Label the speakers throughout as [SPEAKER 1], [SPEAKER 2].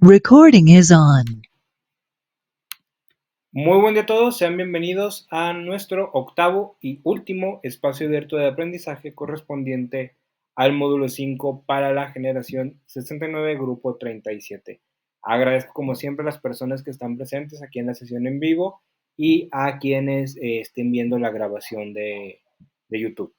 [SPEAKER 1] Recording is on.
[SPEAKER 2] Muy buen día a todos, sean bienvenidos a nuestro octavo y último espacio abierto de aprendizaje correspondiente al módulo 5 para la generación 69, grupo 37. Agradezco como siempre a las personas que están presentes aquí en la sesión en vivo y a quienes estén viendo la grabación de YouTube.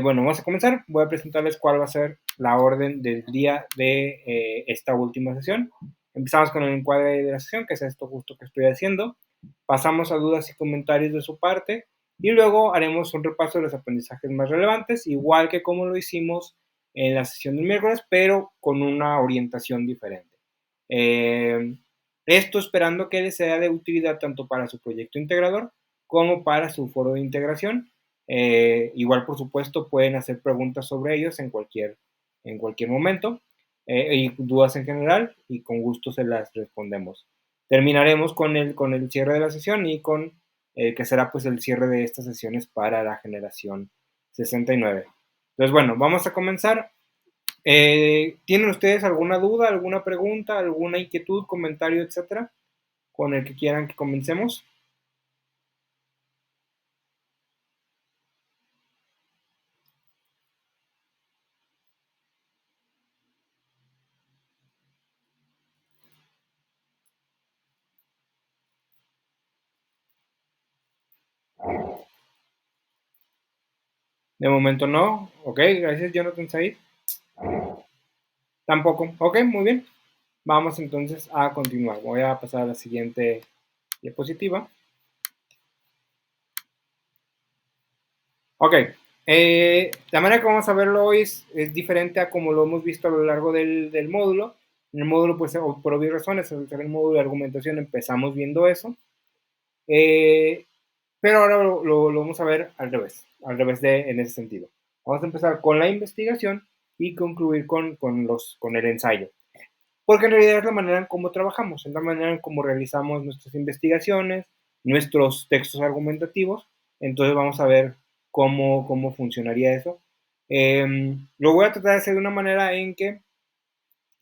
[SPEAKER 2] Bueno, vamos a comenzar. Voy a presentarles cuál va a ser la orden del día de esta última sesión. Empezamos con el encuadre de la sesión, que es esto justo que estoy haciendo. Pasamos a dudas y comentarios de su parte y luego haremos un repaso de los aprendizajes más relevantes, igual que como lo hicimos en la sesión del miércoles, pero con una orientación diferente. Esto esperando que les sea de utilidad tanto para su proyecto integrador como para su foro de integración. Igual, por supuesto, pueden hacer preguntas sobre ellos en cualquier momento y dudas en general, y con gusto se las respondemos. Terminaremos con el cierre de la sesión y con que será pues el cierre de estas sesiones para la generación 69. Entonces, bueno, vamos a comenzar. ¿Tienen ustedes alguna duda, alguna pregunta, alguna inquietud, comentario, etcétera, con el que quieran que comencemos? De momento no. Ok, gracias, Jonathan Said. Tampoco. Ok, muy bien. Vamos entonces a continuar. Voy a pasar a la siguiente diapositiva. Ok. La manera que vamos a verlo hoy es diferente a como lo hemos visto a lo largo del módulo. En el módulo, pues, por obvias razones, al ser el módulo de argumentación, empezamos viendo eso. Pero ahora lo vamos a ver al revés en ese sentido. Vamos a empezar con la investigación y concluir con el ensayo. Porque en realidad es la manera en cómo trabajamos, es la manera en cómo realizamos nuestras investigaciones, nuestros textos argumentativos. Entonces vamos a ver cómo funcionaría eso. Lo voy a tratar de hacer de una manera en que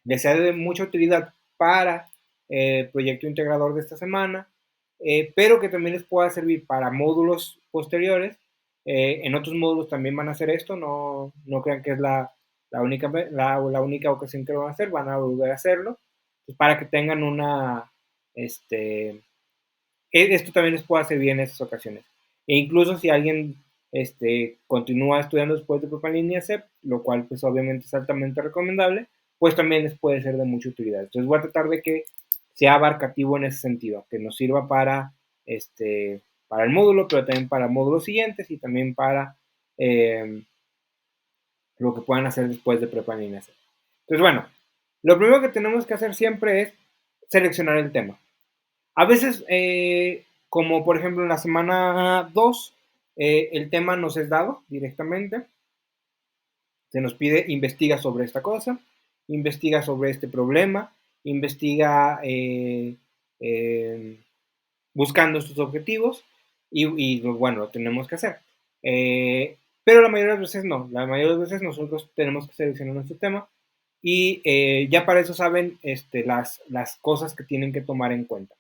[SPEAKER 2] les sea de mucha utilidad para el proyecto integrador de esta semana, pero que también les pueda servir para módulos posteriores. En otros módulos también van a hacer esto, no crean que es la única ocasión que lo van a hacer, van a volver a hacerlo, pues para que tengan esto también les puede servir en esas ocasiones. E incluso si alguien continúa estudiando después de Prepa en línea CEP, lo cual pues obviamente es altamente recomendable, pues también les puede ser de mucha utilidad. Entonces voy a tratar de que sea abarcativo en ese sentido, que nos sirva para el módulo, pero también para módulos siguientes y también para lo que puedan hacer después de Prepa en línea CEP. Entonces, bueno, lo primero que tenemos que hacer siempre es seleccionar el tema. A veces, como por ejemplo en la semana 2, el tema nos es dado directamente. Se nos pide investiga sobre esta cosa, investiga sobre este problema, investiga buscando estos objetivos y bueno, lo tenemos que hacer. Pero la mayoría de las veces no, la mayoría de las veces nosotros tenemos que seleccionar nuestro tema y ya para eso saben las cosas que tienen que tomar en cuenta.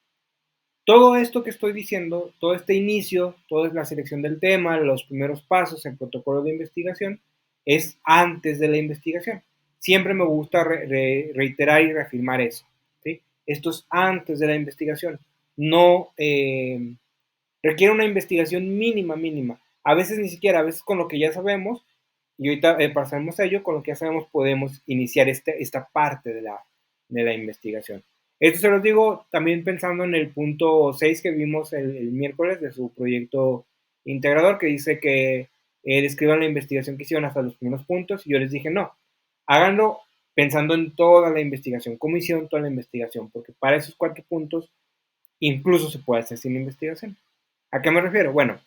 [SPEAKER 2] Todo esto que estoy diciendo, todo este inicio, toda la selección del tema, los primeros pasos, el protocolo de investigación, es antes de la investigación. Siempre me gusta reiterar y reafirmar eso. ¿Sí? Esto es antes de la investigación. No requiere una investigación mínima. A veces ni siquiera, a veces con lo que ya sabemos, y ahorita pasaremos a ello, con lo que ya sabemos podemos iniciar esta parte de la investigación. Esto se los digo también pensando en el punto 6 que vimos el miércoles de su proyecto integrador, que dice que describan la investigación que hicieron hasta los primeros puntos, y yo les dije no, háganlo pensando en toda la investigación, cómo hicieron toda la investigación, porque para esos 4 puntos incluso se puede hacer sin investigación. ¿A qué me refiero? Bueno,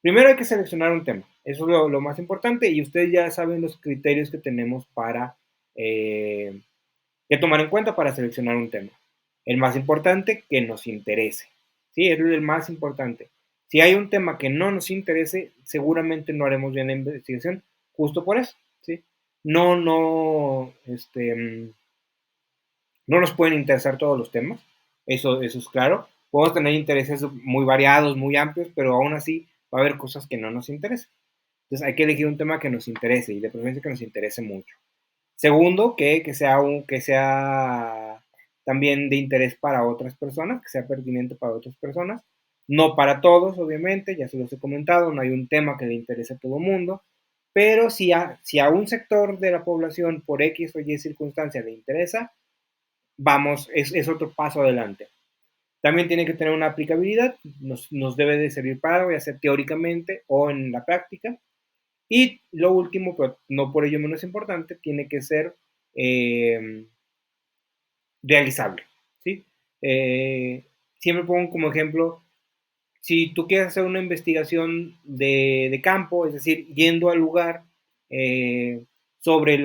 [SPEAKER 2] primero hay que seleccionar un tema, eso es lo más importante, y ustedes ya saben los criterios que tenemos para que tomar en cuenta para seleccionar un tema. El más importante, que nos interese. ¿Sí? Es el más importante. Si hay un tema que no nos interese, seguramente no haremos bien la investigación, justo por eso. ¿Sí? No No nos pueden interesar todos los temas, eso es claro. Podemos tener intereses muy variados, muy amplios, pero aún así va a haber cosas que no nos interesan. Entonces hay que elegir un tema que nos interese y de preferencia que nos interese mucho. Segundo, que sea también de interés para otras personas, que sea pertinente para otras personas. No para todos, obviamente, ya se los he comentado, no hay un tema que le interese a todo el mundo, pero si a un sector de la población por X o Y circunstancia le interesa, vamos, es otro paso adelante. También tiene que tener una aplicabilidad, nos debe de servir para algo, ya sea teóricamente o en la práctica. Y lo último, pero no por ello menos importante, tiene que ser eh, realizable, ¿sí? Eh, Siempre pongo como ejemplo, si tú quieres hacer una investigación de campo, es decir, yendo al lugar eh, sobre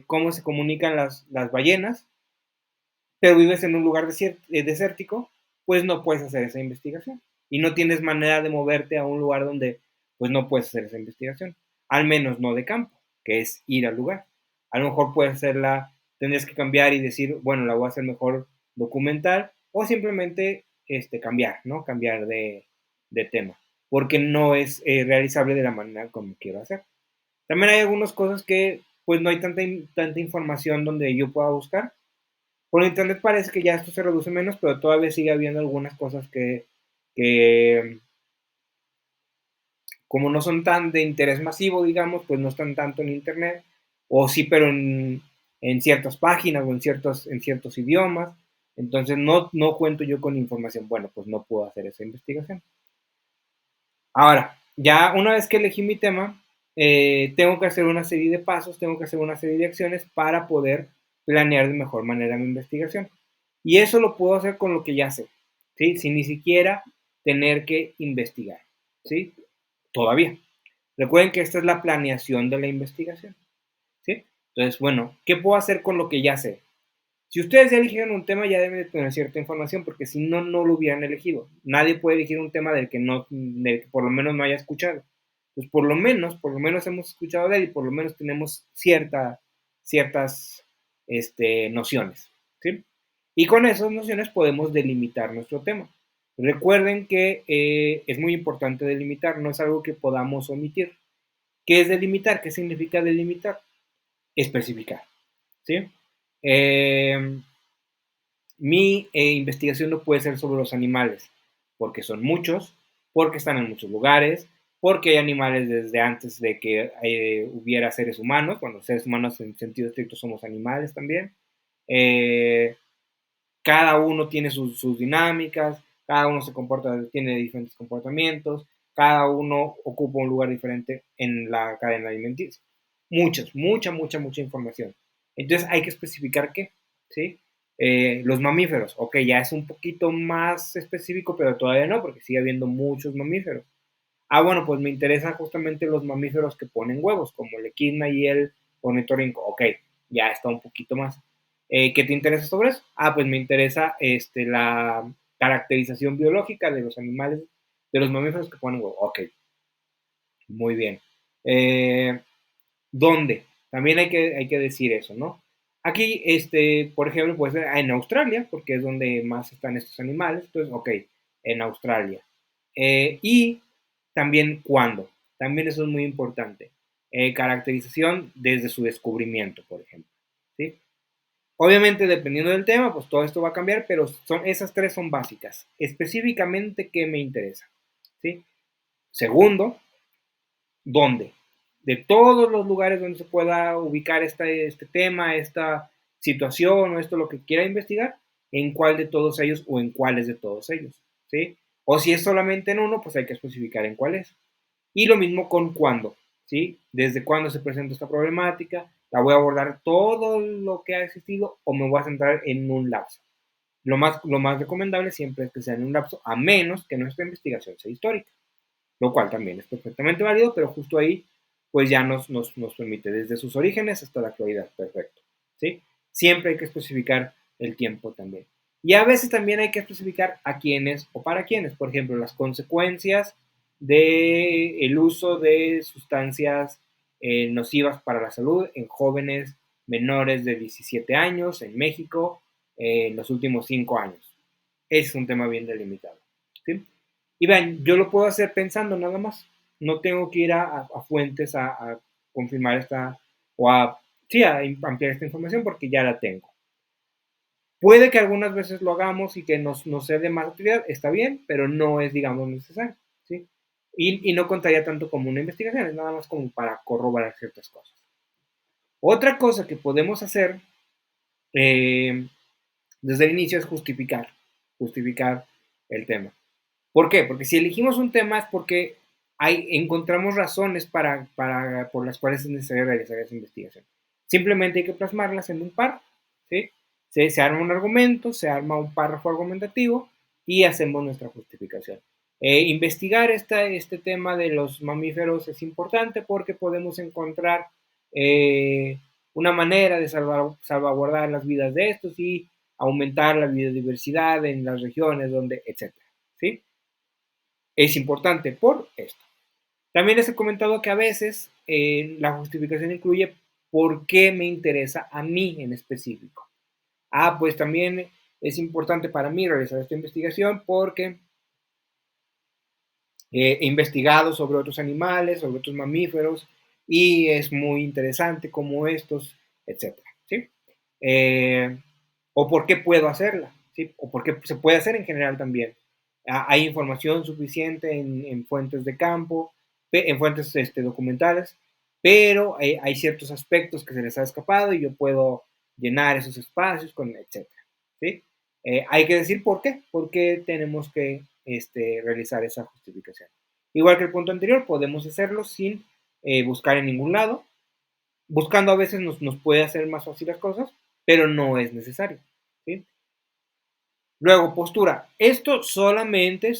[SPEAKER 2] cómo se comunican las ballenas, pero vives en un lugar desértico, pues no puedes hacer esa investigación. Y no tienes manera de moverte a un lugar donde pues no puedes hacer esa investigación. Al menos no de campo, que es ir al lugar. A lo mejor puedes hacerla, tendrías que cambiar y decir, bueno, la voy a hacer mejor documental, o simplemente cambiar, ¿no? Cambiar de tema, porque no es realizable de la manera como quiero hacer. También hay algunas cosas que pues no hay tanta información donde yo pueda buscar, por internet parece que ya esto se reduce menos, pero todavía sigue habiendo algunas cosas que como no son tan de interés masivo, digamos, pues no están tanto en internet, o sí, pero en ciertas páginas o en ciertos idiomas. Entonces no cuento yo con información. Bueno, pues no puedo hacer esa investigación. Ahora, ya una vez que elegí mi tema, tengo que hacer una serie de pasos, tengo que hacer una serie de acciones para poder planear de mejor manera mi investigación. Y eso lo puedo hacer con lo que ya sé, ¿sí? Sin ni siquiera tener que investigar, ¿sí? Todavía. Recuerden que esta es la planeación de la investigación, ¿sí? Entonces, bueno, ¿qué puedo hacer con lo que ya sé? Si ustedes ya eligieron un tema, ya deben de tener cierta información, porque si no, no lo hubieran elegido. Nadie puede elegir un tema del que por lo menos no haya escuchado. Pues por lo menos hemos escuchado de él y por lo menos tenemos ciertas nociones, ¿sí? Y con esas nociones podemos delimitar nuestro tema. Recuerden que es muy importante delimitar, no es algo que podamos omitir. ¿Qué es delimitar? ¿Qué significa delimitar? Especificar, ¿sí? Eh, investigación no puede ser sobre los animales, porque son muchos, porque están en muchos lugares, porque hay animales desde antes de que hubiera seres humanos, cuando seres humanos en sentido estricto somos animales también. Eh, Cada uno tiene sus dinámicas, cada uno tiene diferentes comportamientos, cada uno ocupa un lugar diferente en la cadena alimenticia. Mucha información. Entonces hay que especificar qué, ¿sí? Los mamíferos, ok, ya es un poquito más específico, pero todavía no, porque sigue habiendo muchos mamíferos. Ah, bueno, pues me interesan justamente los mamíferos que ponen huevos, como el equidna y el ornitorrinco. Ok, ya está un poquito más. ¿Qué te interesa sobre eso? Ah, pues me interesa la caracterización biológica de los animales, de los mamíferos que ponen huevos. Ok, muy bien. Eh, ¿Dónde? También hay que decir eso, ¿no? Aquí, por ejemplo, puede ser en Australia, porque es donde más están estos animales. Entonces, ok, en Australia. Y también cuándo. También eso es muy importante. Caracterización desde su descubrimiento, por ejemplo. ¿Sí? Obviamente, dependiendo del tema, pues todo esto va a cambiar, pero esas tres son básicas. Específicamente, ¿qué me interesa? ¿Sí? Segundo, ¿dónde? De todos los lugares donde se pueda ubicar este tema, esta situación o esto lo que quiera investigar, en cuál de todos ellos o en cuáles de todos ellos, ¿sí? O si es solamente en uno, pues hay que especificar en cuál es. Y lo mismo con cuándo, ¿sí? Desde cuándo se presenta esta problemática, la voy a abordar todo lo que ha existido o me voy a centrar en un lapso. Lo más recomendable siempre es que sea en un lapso, a menos que nuestra investigación sea histórica, lo cual también es perfectamente válido, pero justo ahí pues ya nos permite desde sus orígenes hasta la actualidad, perfecto, ¿sí? Siempre hay que especificar el tiempo también. Y a veces también hay que especificar a quiénes o para quiénes, por ejemplo, las consecuencias del uso de sustancias nocivas para la salud en jóvenes menores de 17 años en México en los últimos 5 años. Ese es un tema bien delimitado, ¿sí? Y vean, yo lo puedo hacer pensando nada más. No tengo que ir a fuentes a confirmar esta, o a, sí, a ampliar esta información porque ya la tengo. Puede que algunas veces lo hagamos y que nos sea de más utilidad, está bien, pero no es, digamos, necesario, ¿sí? Y no contaría tanto como una investigación, es nada más como para corroborar ciertas cosas. Otra cosa que podemos hacer desde el inicio es justificar el tema. ¿Por qué? Porque si elegimos un tema es porque encontramos razones por las cuales es necesario realizar esa investigación. Simplemente hay que plasmarlas en un párrafo, ¿sí? Se arma un argumento, se arma un párrafo argumentativo y hacemos nuestra justificación. Investigar este tema de los mamíferos es importante porque podemos encontrar una manera de salvaguardar las vidas de estos y aumentar la biodiversidad en las regiones donde, etcétera, ¿sí? Es importante por esto. También les he comentado que a veces la justificación incluye por qué me interesa a mí en específico. Pues también es importante para mí realizar esta investigación porque he investigado sobre otros animales, sobre otros mamíferos, y es muy interesante cómo estos, etcétera, ¿sí? O por qué puedo hacerla, ¿sí? O por qué se puede hacer en general también. Hay información suficiente en fuentes de campo, en fuentes documentales, pero hay ciertos aspectos que se les ha escapado y yo puedo llenar esos espacios con etcétera, ¿sí? Hay que decir por qué tenemos que realizar esa justificación. Igual que el punto anterior, podemos hacerlo sin buscar en ningún lado. Buscando a veces nos puede hacer más fácil las cosas, pero no es necesario, ¿sí? Luego, postura. Esto solamente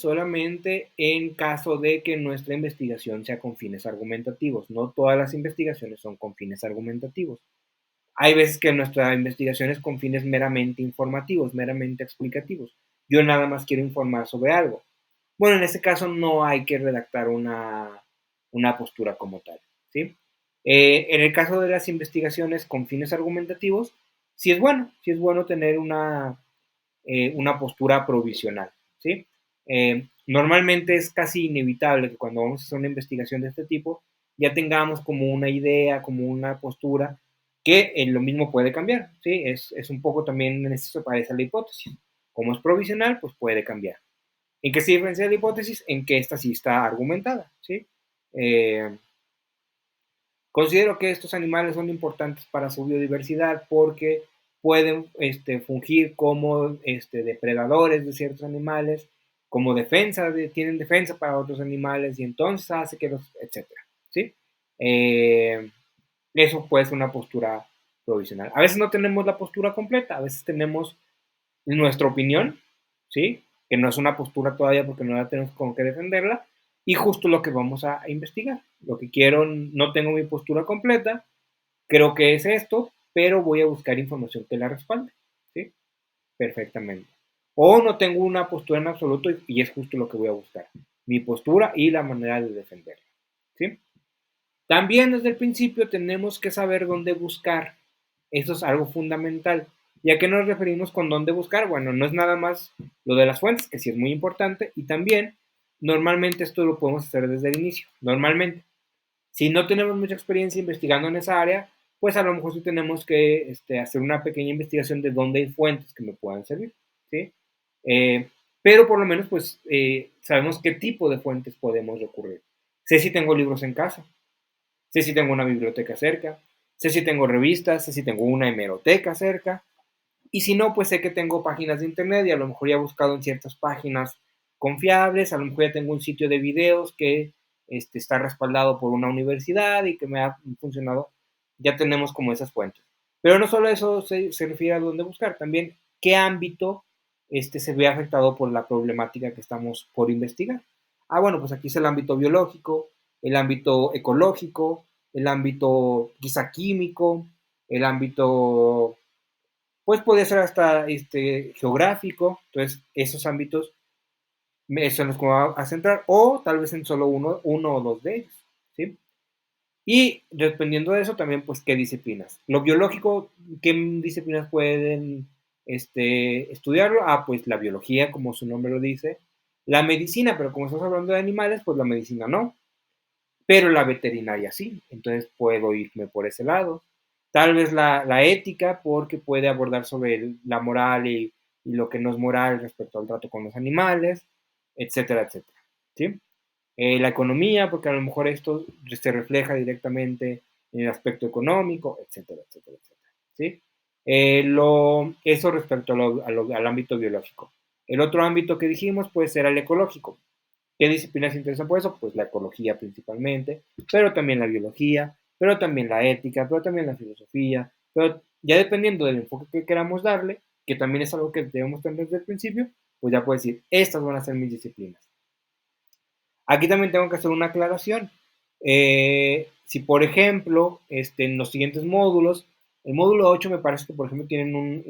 [SPEAKER 2] en caso de que nuestra investigación sea con fines argumentativos. No todas las investigaciones son con fines argumentativos. Hay veces que nuestra investigación es con fines meramente informativos, meramente explicativos. Yo nada más quiero informar sobre algo. Bueno, en ese caso no hay que redactar una postura como tal, ¿sí? En el caso de las investigaciones con fines argumentativos, sí es bueno tener una postura provisional, ¿sí? Normalmente es casi inevitable que cuando vamos a hacer una investigación de este tipo ya tengamos como una idea, como una postura que lo mismo puede cambiar, ¿sí? Es un poco también necesario para esa la hipótesis. Como es provisional, pues puede cambiar. ¿En qué se diferencia la hipótesis? En que esta sí está argumentada, ¿sí? Eh, Considero que estos animales son importantes para su biodiversidad porque pueden fungir como depredadores de ciertos animales, como defensa, tienen defensa para otros animales y entonces hace que los, etcétera, ¿sí? Eh, Eso puede ser una postura provisional. A veces no tenemos la postura completa, a veces tenemos nuestra opinión, ¿sí? Que no es una postura todavía porque no la tenemos con que defenderla, y justo lo que vamos a investigar. Lo que quiero, no tengo mi postura completa, creo que es esto, pero voy a buscar información que la respalde, ¿sí? Perfectamente. O no tengo una postura en absoluto y es justo lo que voy a buscar. Mi postura y la manera de defenderla, ¿sí? También desde el principio tenemos que saber dónde buscar. Eso es algo fundamental. ¿Y a qué nos referimos con dónde buscar? Bueno, no es nada más lo de las fuentes, que sí es muy importante, y también normalmente esto lo podemos hacer desde el inicio, normalmente. Si no tenemos mucha experiencia investigando en esa área, pues a lo mejor sí tenemos que hacer una pequeña investigación de dónde hay fuentes que me puedan servir, ¿sí? Pero por lo menos pues sabemos qué tipo de fuentes podemos recurrir. Sé si tengo libros en casa, sé si tengo una biblioteca cerca, sé si tengo revistas, sé si tengo una hemeroteca cerca, y si no, pues sé que tengo páginas de internet y a lo mejor ya he buscado en ciertas páginas confiables, a lo mejor ya tengo un sitio de videos que está respaldado por una universidad y que me ha funcionado, ya tenemos como esas fuentes. Pero no solo eso se refiere a dónde buscar, también qué ámbito se ve afectado por la problemática que estamos por investigar. Bueno, pues aquí es el ámbito biológico, el ámbito ecológico, el ámbito quizá químico, el ámbito pues puede ser hasta geográfico, entonces esos ámbitos son los que vamos a centrar, o tal vez en solo uno o dos de ellos, ¿sí? Y dependiendo de eso también, pues, ¿qué disciplinas? Lo biológico, ¿qué disciplinas pueden estudiarlo? Pues la biología, como su nombre lo dice. La medicina, pero como estamos hablando de animales, pues la medicina no. Pero la veterinaria sí. Entonces puedo irme por ese lado. Tal vez la ética, porque puede abordar sobre la moral y lo que no es moral respecto al trato con los animales, etcétera, etcétera. ¿Sí? La economía, porque a lo mejor esto se refleja directamente en el aspecto económico, etcétera, etcétera, etcétera. ¿Sí? Eso respecto al ámbito biológico. El otro ámbito que dijimos puede ser el ecológico. ¿Qué disciplinas interesan por eso? Pues la ecología principalmente, pero también la biología, pero también la ética, pero también la filosofía, pero ya dependiendo del enfoque que queramos darle, que también es algo que debemos tener desde el principio, pues ya puedo decir, estas van a ser mis disciplinas. Aquí también tengo que hacer una aclaración. Si, por ejemplo, en los siguientes módulos, el módulo 8 me parece que, por ejemplo, tienen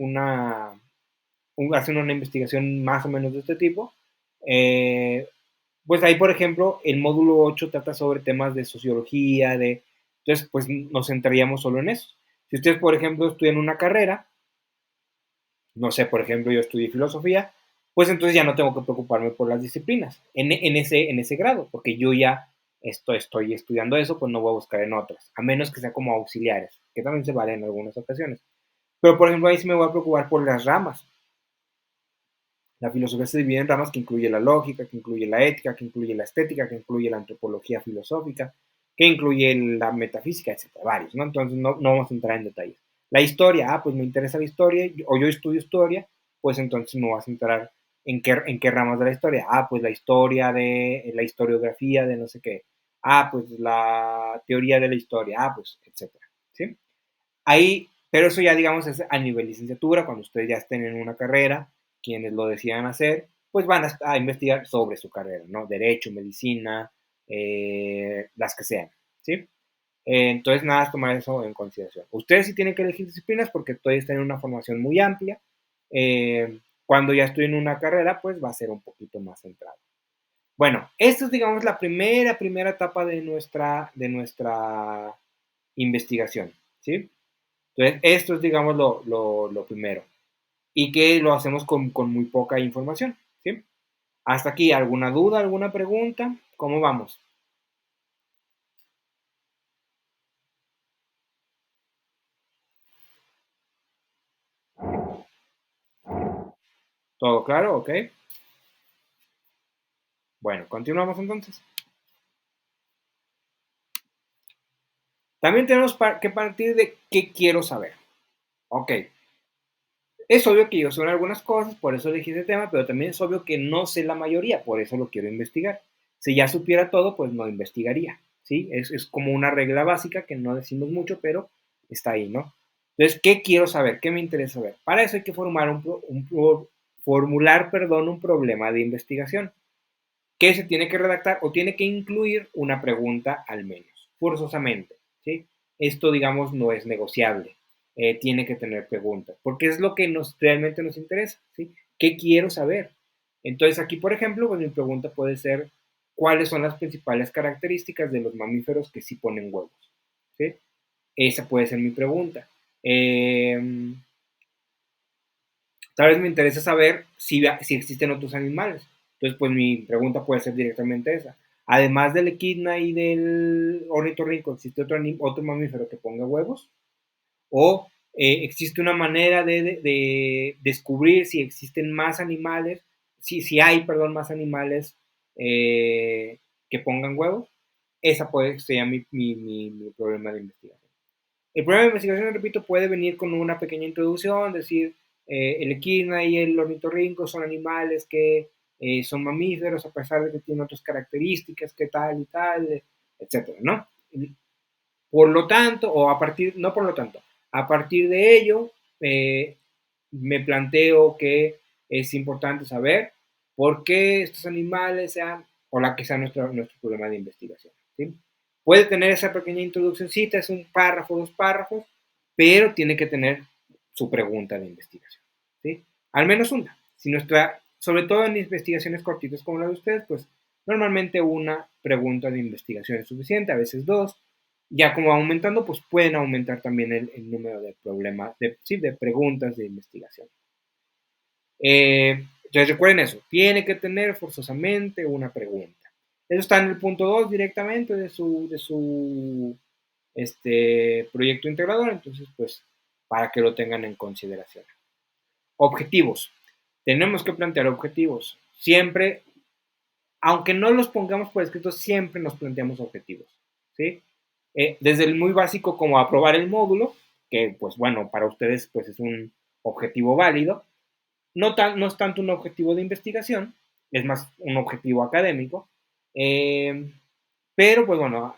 [SPEAKER 2] hacen una investigación más o menos de este tipo. Pues ahí, por ejemplo, el módulo 8 trata sobre temas de sociología, entonces, pues nos centraríamos solo en eso. Si ustedes, por ejemplo, estudian una carrera, no sé, por ejemplo, yo estudié filosofía, pues entonces ya no tengo que preocuparme por las disciplinas en ese grado, porque yo ya estoy estudiando eso, pues no voy a buscar en otras, a menos que sea como auxiliares, que también se vale en algunas ocasiones. Pero, por ejemplo, ahí sí me voy a preocupar por las ramas. La filosofía se divide en ramas que incluye la lógica, que incluye la ética, que incluye la estética, que incluye la antropología filosófica, que incluye la metafísica, etcétera, varios, ¿no? Entonces no vamos a entrar en detalles. La historia, pues me interesa la historia, o yo estudio historia, pues entonces me voy a centrar en qué ramas de la historia. Pues la historia de la historiografía de no sé qué. Pues la teoría de la historia, pues, etcétera, ¿sí? Ahí, pero eso ya digamos es a nivel licenciatura, cuando ustedes ya estén en una carrera, quienes lo decidan hacer, pues van a investigar sobre su carrera, ¿no? Derecho, medicina, las que sean, ¿sí? Entonces, nada, tomar eso en consideración. Ustedes sí tienen que elegir disciplinas porque todavía están en una formación muy amplia. Cuando ya estoy en una carrera, pues va a ser un poquito más centrado. Bueno, esta es, digamos, la primera etapa de nuestra investigación, ¿sí? Entonces, esto es, digamos, lo primero. Y que lo hacemos con muy poca información, ¿sí? Hasta aquí, ¿alguna duda, alguna pregunta? ¿Cómo vamos? ¿Todo claro? ¿Ok? Bueno, continuamos entonces. También tenemos que partir de qué quiero saber. Ok, es obvio que yo sé algunas cosas, por eso elegí ese tema, pero también es obvio que no sé la mayoría, por eso lo quiero investigar. Si ya supiera todo, pues no investigaría, ¿sí? Es como una regla básica que no decimos mucho, pero está ahí, ¿no? Entonces, ¿qué quiero saber? ¿Qué me interesa saber? Para eso hay que formular, un problema de investigación que se tiene que redactar o tiene que incluir una pregunta al menos, forzosamente, ¿sí? Esto, digamos, no es negociable. Tiene que tener preguntas, porque es lo que realmente nos interesa, ¿sí? ¿Qué quiero saber? Entonces, aquí, por ejemplo, pues mi pregunta puede ser, ¿cuáles son las principales características de los mamíferos que sí ponen huevos? ¿Sí? Esa puede ser mi pregunta. Tal vez me interesa saber si existen otros animales. Entonces, pues mi pregunta puede ser directamente esa. Además del equidna y del ornitorrinco, ¿existe otro mamífero que ponga huevos? ¿O existe una manera de descubrir si existen más animales, si hay, perdón, más animales que pongan huevos? Esa puede ser mi problema de investigación. El problema de investigación, repito, puede venir con una pequeña introducción, decir, el equidna y el ornitorrinco son animales que son mamíferos a pesar de que tienen otras características, que tal y tal, etcétera, ¿no? Por lo tanto, no por lo tanto, a partir de ello, me planteo que es importante saber por qué estos animales sean, o la que sea nuestro problema de investigación, ¿sí? Puede tener esa pequeña introduccióncita, es un párrafo, 2 párrafos, pero tiene que tener su pregunta de investigación, ¿sí? Al menos una. Sobre todo en investigaciones cortitas como la de ustedes, pues normalmente una pregunta de investigación es suficiente, a veces dos, Ya como aumentando, pues pueden aumentar también el número de problemas, de preguntas de investigación. Entonces recuerden eso, tiene que tener forzosamente una pregunta. Eso está en el punto 2 directamente de su proyecto integrador, entonces pues para que lo tengan en consideración. Objetivos. Tenemos que plantear objetivos. Siempre, aunque no los pongamos por escrito, siempre nos planteamos objetivos. ¿Sí? Desde el muy básico como aprobar el módulo, que pues bueno, para ustedes pues es un objetivo válido, no es tanto un objetivo de investigación, es más un objetivo académico, pero pues bueno,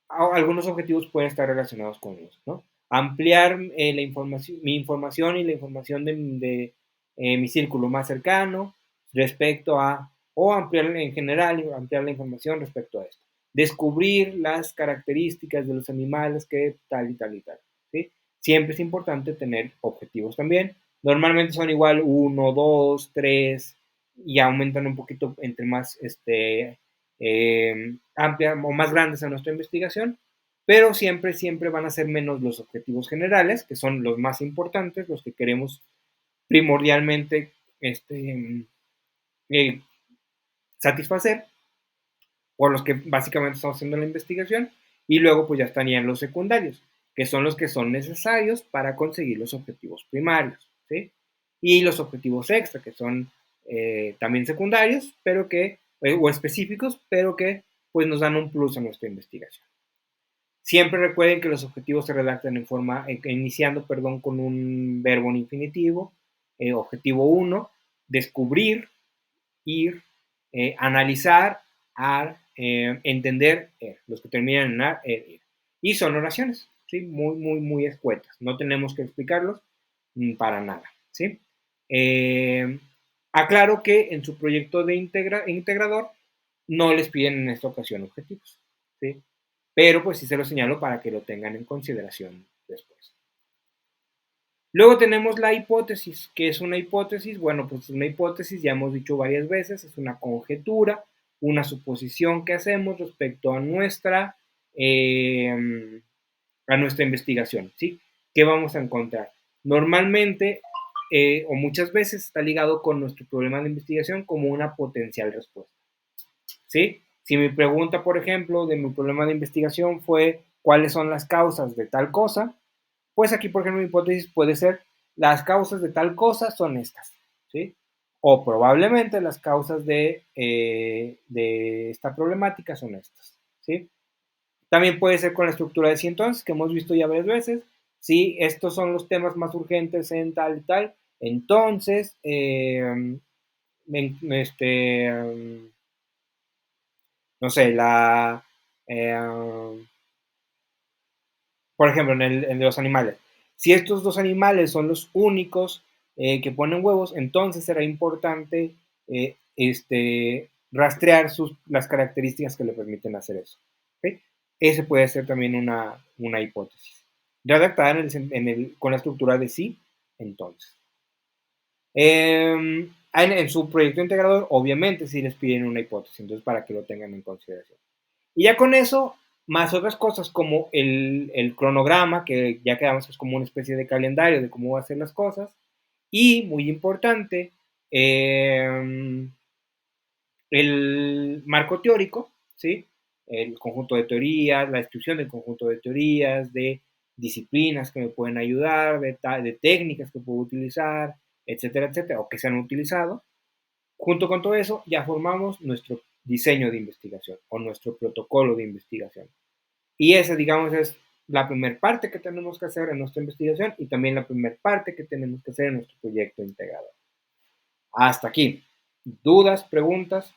[SPEAKER 2] algunos objetivos pueden estar relacionados con eso, ¿no? Ampliar la información, mi información y la información de mi círculo más cercano respecto a, o ampliar en general, ampliar la información respecto a esto. Descubrir las características de los animales que tal y tal y tal, ¿sí? Siempre es importante tener objetivos también. Normalmente son igual 1, 2, 3 y aumentan un poquito entre más amplia o más grandes a nuestra investigación, pero siempre, siempre van a ser menos los objetivos generales, que son los más importantes, los que queremos primordialmente eh, satisfacer, por los que básicamente estamos haciendo la investigación, y luego pues ya estarían los secundarios, que son los que son necesarios para conseguir los objetivos primarios, ¿sí? Y los objetivos extra, que son también secundarios, pero que, o específicos, pero que pues nos dan un plus a nuestra investigación. Siempre recuerden que los objetivos se redactan en forma, iniciando, perdón, con un verbo en infinitivo. Objetivo 1, descubrir, ir, analizar, entender, los que terminan en ar, ir. Y son oraciones, ¿sí? Muy, muy, muy escuetas. No tenemos que explicarlos para nada, ¿sí? Eh, Aclaro que en su proyecto de integrador no les piden en esta ocasión objetivos, ¿sí? Pero pues sí se lo señalo para que lo tengan en consideración después. Luego tenemos la hipótesis. ¿Qué es una hipótesis? Bueno, pues una hipótesis, ya hemos dicho varias veces, es una conjetura, una suposición que hacemos respecto a nuestra investigación, ¿sí? ¿Qué vamos a encontrar? Normalmente, o muchas veces, está ligado con nuestro problema de investigación como una potencial respuesta, ¿sí? Si mi pregunta, por ejemplo, de mi problema de investigación fue cuáles son las causas de tal cosa, pues aquí, por ejemplo, mi hipótesis puede ser las causas de tal cosa son estas, ¿sí? O probablemente las causas de esta problemática son estas, ¿sí? También puede ser con la estructura de sí entonces, que hemos visto ya varias veces. Si estos son los temas más urgentes en tal y tal, entonces, no sé, eh, por ejemplo, en los animales. Si estos dos animales son los únicos que ponen huevos, entonces será importante rastrear las características que le permiten hacer eso. ¿Okay? Ese puede ser también una hipótesis. Redactada con la estructura de sí, entonces. En su proyecto integrador, obviamente, sí les piden una hipótesis, entonces para que lo tengan en consideración. Y ya con eso, más otras cosas como el cronograma, que ya quedamos que es como una especie de calendario de cómo va a ser las cosas. Y, muy importante, el marco teórico, ¿sí? El conjunto de teorías, la descripción del conjunto de teorías, de disciplinas que me pueden ayudar, de técnicas que puedo utilizar, etcétera, etcétera, o que se han utilizado. Junto con todo eso, ya formamos nuestro diseño de investigación o nuestro protocolo de investigación. Y esa, digamos, es la primera parte que tenemos que hacer en nuestra investigación y también la primera parte que tenemos que hacer en nuestro proyecto integrador. Hasta aquí. ¿Dudas, preguntas?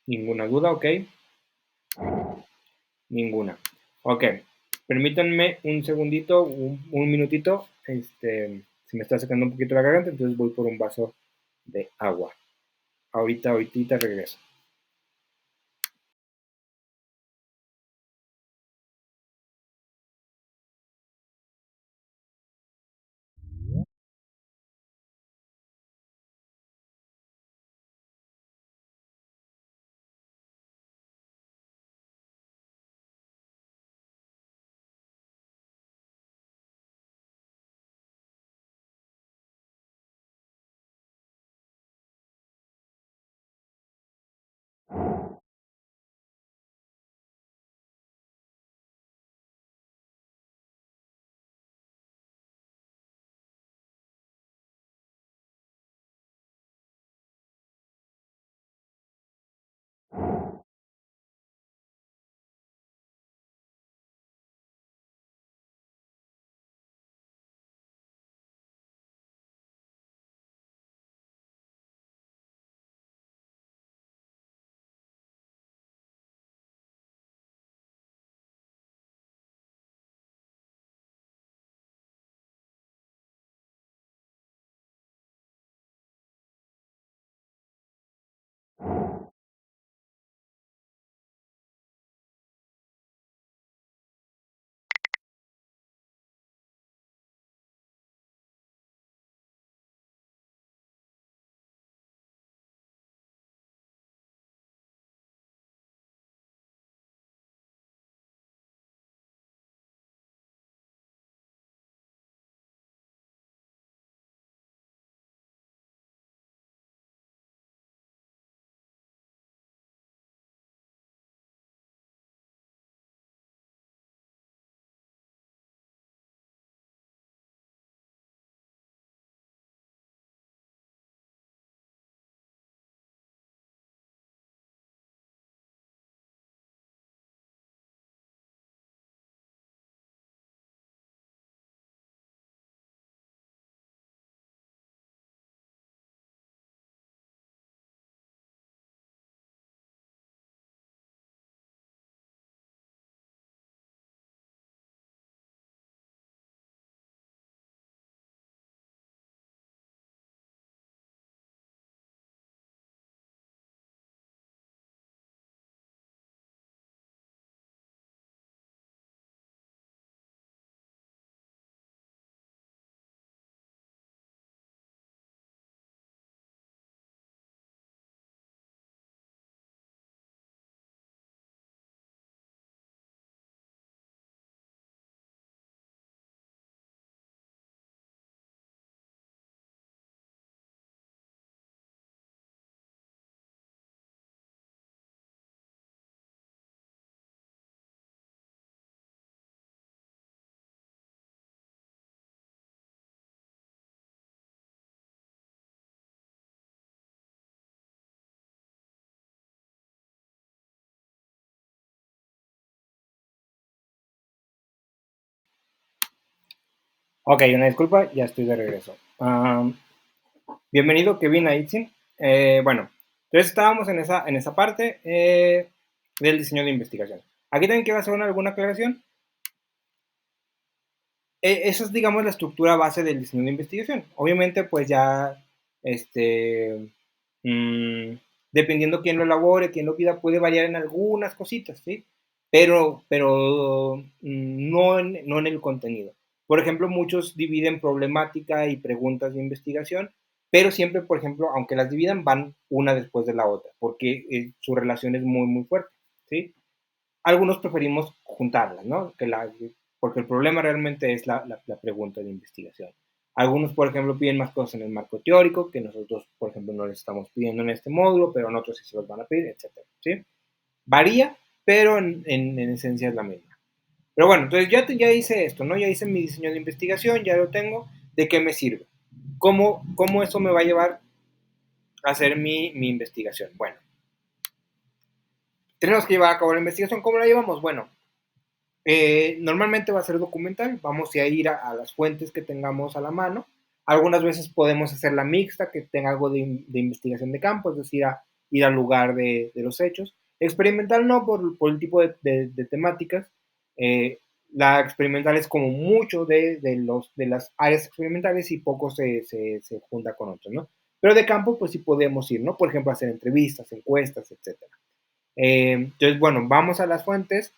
[SPEAKER 2] ¿Ninguna duda? Ok. Ninguna. Ok. Permítanme un segundito, un minutito. Se me está secando un poquito la garganta, entonces voy por un vaso de agua. Ahorita regreso. Ok, una disculpa, ya estoy de regreso. Bienvenido, Kevin Aitzin. Bueno, entonces estábamos en esa parte del diseño de investigación. Aquí también quiero hacer alguna aclaración. Esa es, digamos, la estructura base del diseño de investigación. Obviamente, pues ya, este, mmm, dependiendo quién lo elabore, quién lo pida, puede variar en algunas cositas, ¿sí? Pero no en el contenido. Por ejemplo, muchos dividen problemática y preguntas de investigación, pero siempre, por ejemplo, aunque las dividan, van una después de la otra, porque su relación es muy, muy fuerte, ¿sí? Algunos preferimos juntarlas, ¿no? Porque el problema realmente es la pregunta de investigación. Algunos, por ejemplo, piden más cosas en el marco teórico, que nosotros, por ejemplo, no les estamos pidiendo en este módulo, pero en otros sí se los van a pedir, etcétera, ¿sí? Varía, pero en esencia es la misma. Pero bueno, entonces ya hice esto, ¿no? Ya hice mi diseño de investigación, ya lo tengo. ¿De qué me sirve? ¿Cómo eso me va a llevar a hacer mi investigación? Bueno, tenemos que llevar a cabo la investigación. ¿Cómo la llevamos? Bueno, normalmente va a ser documental, vamos a ir a las fuentes que tengamos a la mano. Algunas veces podemos hacer la mixta, que tenga algo de investigación de campo, es decir, ir al lugar de los hechos. Experimental no, por el tipo de temáticas. Eh, la experimental es como mucho de las áreas experimentales y poco se junta con otras, ¿no? Pero de campo, pues sí podemos ir, ¿no? Por ejemplo, hacer entrevistas, encuestas, etcétera. Entonces, bueno, vamos a las fuentes.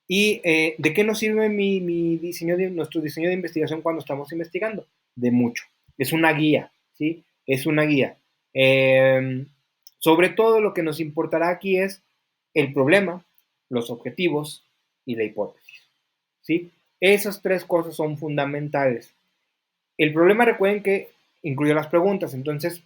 [SPEAKER 2] ¿Y de qué nos sirve nuestro diseño de investigación cuando estamos investigando? De mucho. Es una guía, ¿sí? Es una guía. Eh, Sobre todo lo que nos importará aquí es el problema, los objetivos y la hipótesis, ¿sí? Esas tres cosas son fundamentales. El problema, recuerden que incluye las preguntas, entonces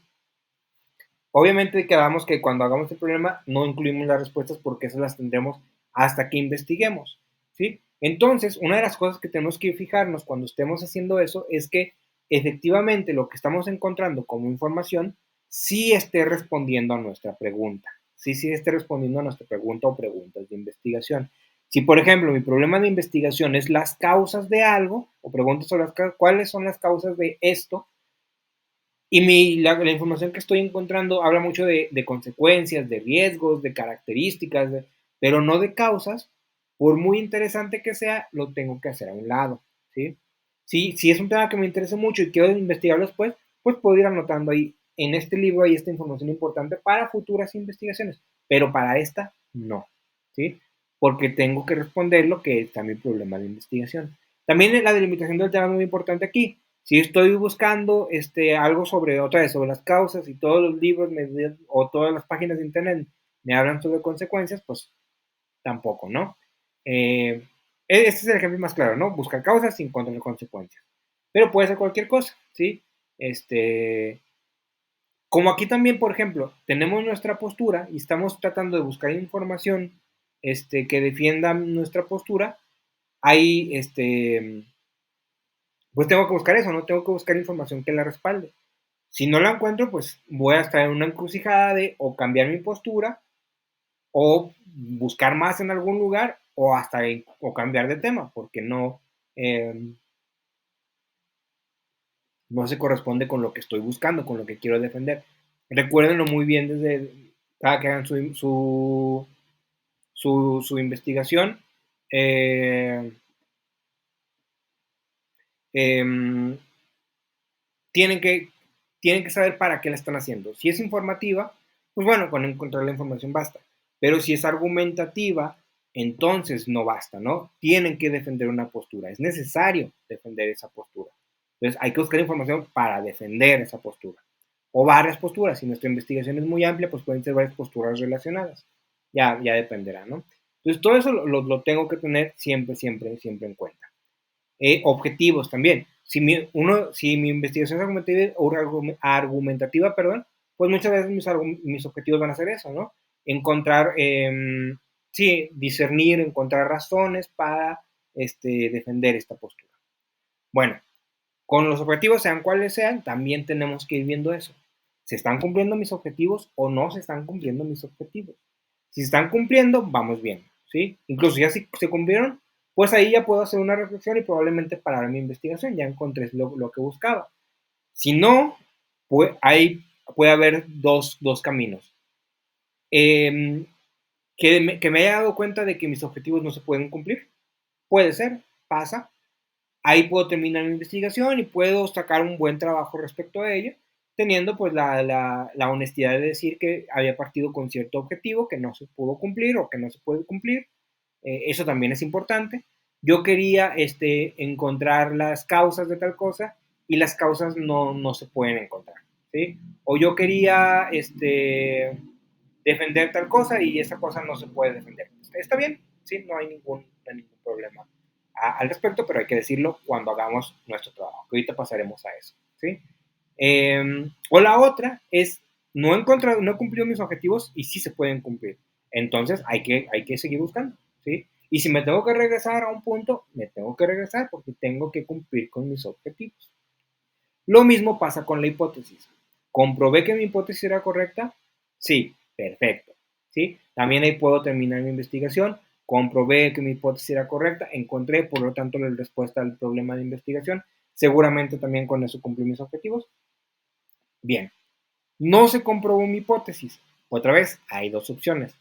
[SPEAKER 2] obviamente quedamos que cuando hagamos el problema no incluimos las respuestas porque esas las tendremos hasta que investiguemos, ¿sí? Entonces, una de las cosas que tenemos que fijarnos cuando estemos haciendo eso es que efectivamente lo que estamos encontrando como información sí esté respondiendo a nuestra pregunta, sí esté respondiendo a nuestra pregunta o preguntas de investigación. Si, por ejemplo, mi problema de investigación es las causas de algo o preguntas sobre cuáles son las causas de esto, y la información que estoy encontrando habla mucho de consecuencias, de riesgos, de características, pero no de causas. Por muy interesante que sea, lo tengo que hacer a un lado, ¿sí? Si es un tema que me interesa mucho y quiero investigarlo después, pues puedo ir anotando ahí, en este libro hay esta información importante para futuras investigaciones, pero para esta no, ¿sí? Porque tengo que responder lo que está mi problema de investigación. También la delimitación del tema es muy importante aquí. Si estoy buscando algo sobre otra vez, sobre las causas y todos los libros o todas las páginas de internet me hablan sobre consecuencias, pues tampoco, ¿no? Este es el ejemplo más claro, ¿no? Buscar causas sin encontrar consecuencias. Pero puede ser cualquier cosa, ¿sí? Como aquí también, por ejemplo, tenemos nuestra postura y estamos tratando de buscar información que defienda nuestra postura, hay pues tengo que buscar eso, ¿no? Tengo que buscar información que la respalde. Si no la encuentro, pues voy a estar en una encrucijada de o cambiar mi postura o buscar más en algún lugar o o cambiar de tema, porque no se corresponde con lo que estoy buscando, con lo que quiero defender. Recuérdenlo muy bien desde cada que hagan su investigación. Eh, eh, tienen que, tienen que saber para qué la están haciendo. Si es informativa, pues bueno, con encontrar la información basta. Pero si es argumentativa, entonces no basta, ¿no? Tienen que defender una postura. Es necesario defender esa postura. Entonces hay que buscar información para defender esa postura. O varias posturas. Si nuestra investigación es muy amplia, pues pueden ser varias posturas relacionadas. Ya dependerá, ¿no? Entonces todo eso lo tengo que tener siempre, siempre, siempre en cuenta. Objetivos también. Si mi investigación es argumentativa, perdón, pues muchas veces mis objetivos van a ser eso, ¿no? Encontrar, sí, discernir, encontrar razones para defender esta postura. Bueno, con los objetivos, sean cuales sean, también tenemos que ir viendo eso. ¿Se están cumpliendo mis objetivos o no se están cumpliendo mis objetivos? Si se están cumpliendo, vamos bien, ¿sí? Incluso ya si se cumplieron, pues ahí ya puedo hacer una reflexión y probablemente parar mi investigación, ya encontré lo que buscaba. Si no, puede haber dos caminos. Que me haya dado cuenta de que mis objetivos no se pueden cumplir. Puede ser, pasa. Ahí puedo terminar mi investigación y puedo sacar un buen trabajo respecto a ello, teniendo pues la honestidad de decir que había partido con cierto objetivo que no se pudo cumplir o que no se puede cumplir. Eso también es importante. Yo quería encontrar las causas de tal cosa y las causas no se pueden encontrar, ¿sí? O yo quería defender tal cosa y esa cosa no se puede defender. Está bien, ¿sí? No hay ningún problema al respecto, pero hay que decirlo cuando hagamos nuestro trabajo, que ahorita pasaremos a eso, ¿sí? O la otra es, no he cumplido mis objetivos y sí se pueden cumplir. Entonces hay que seguir buscando, ¿sí? Y si me tengo que regresar a un punto, me tengo que regresar porque tengo que cumplir con mis objetivos. Lo mismo pasa con la hipótesis. ¿Comprobé que mi hipótesis era correcta? Sí, perfecto. ¿Sí? También ahí puedo terminar mi investigación. Comprobé que mi hipótesis era correcta, encontré, por lo tanto, la respuesta al problema de investigación. Seguramente también con eso cumplí mis objetivos. Bien, no se comprobó mi hipótesis. Otra vez, hay dos opciones.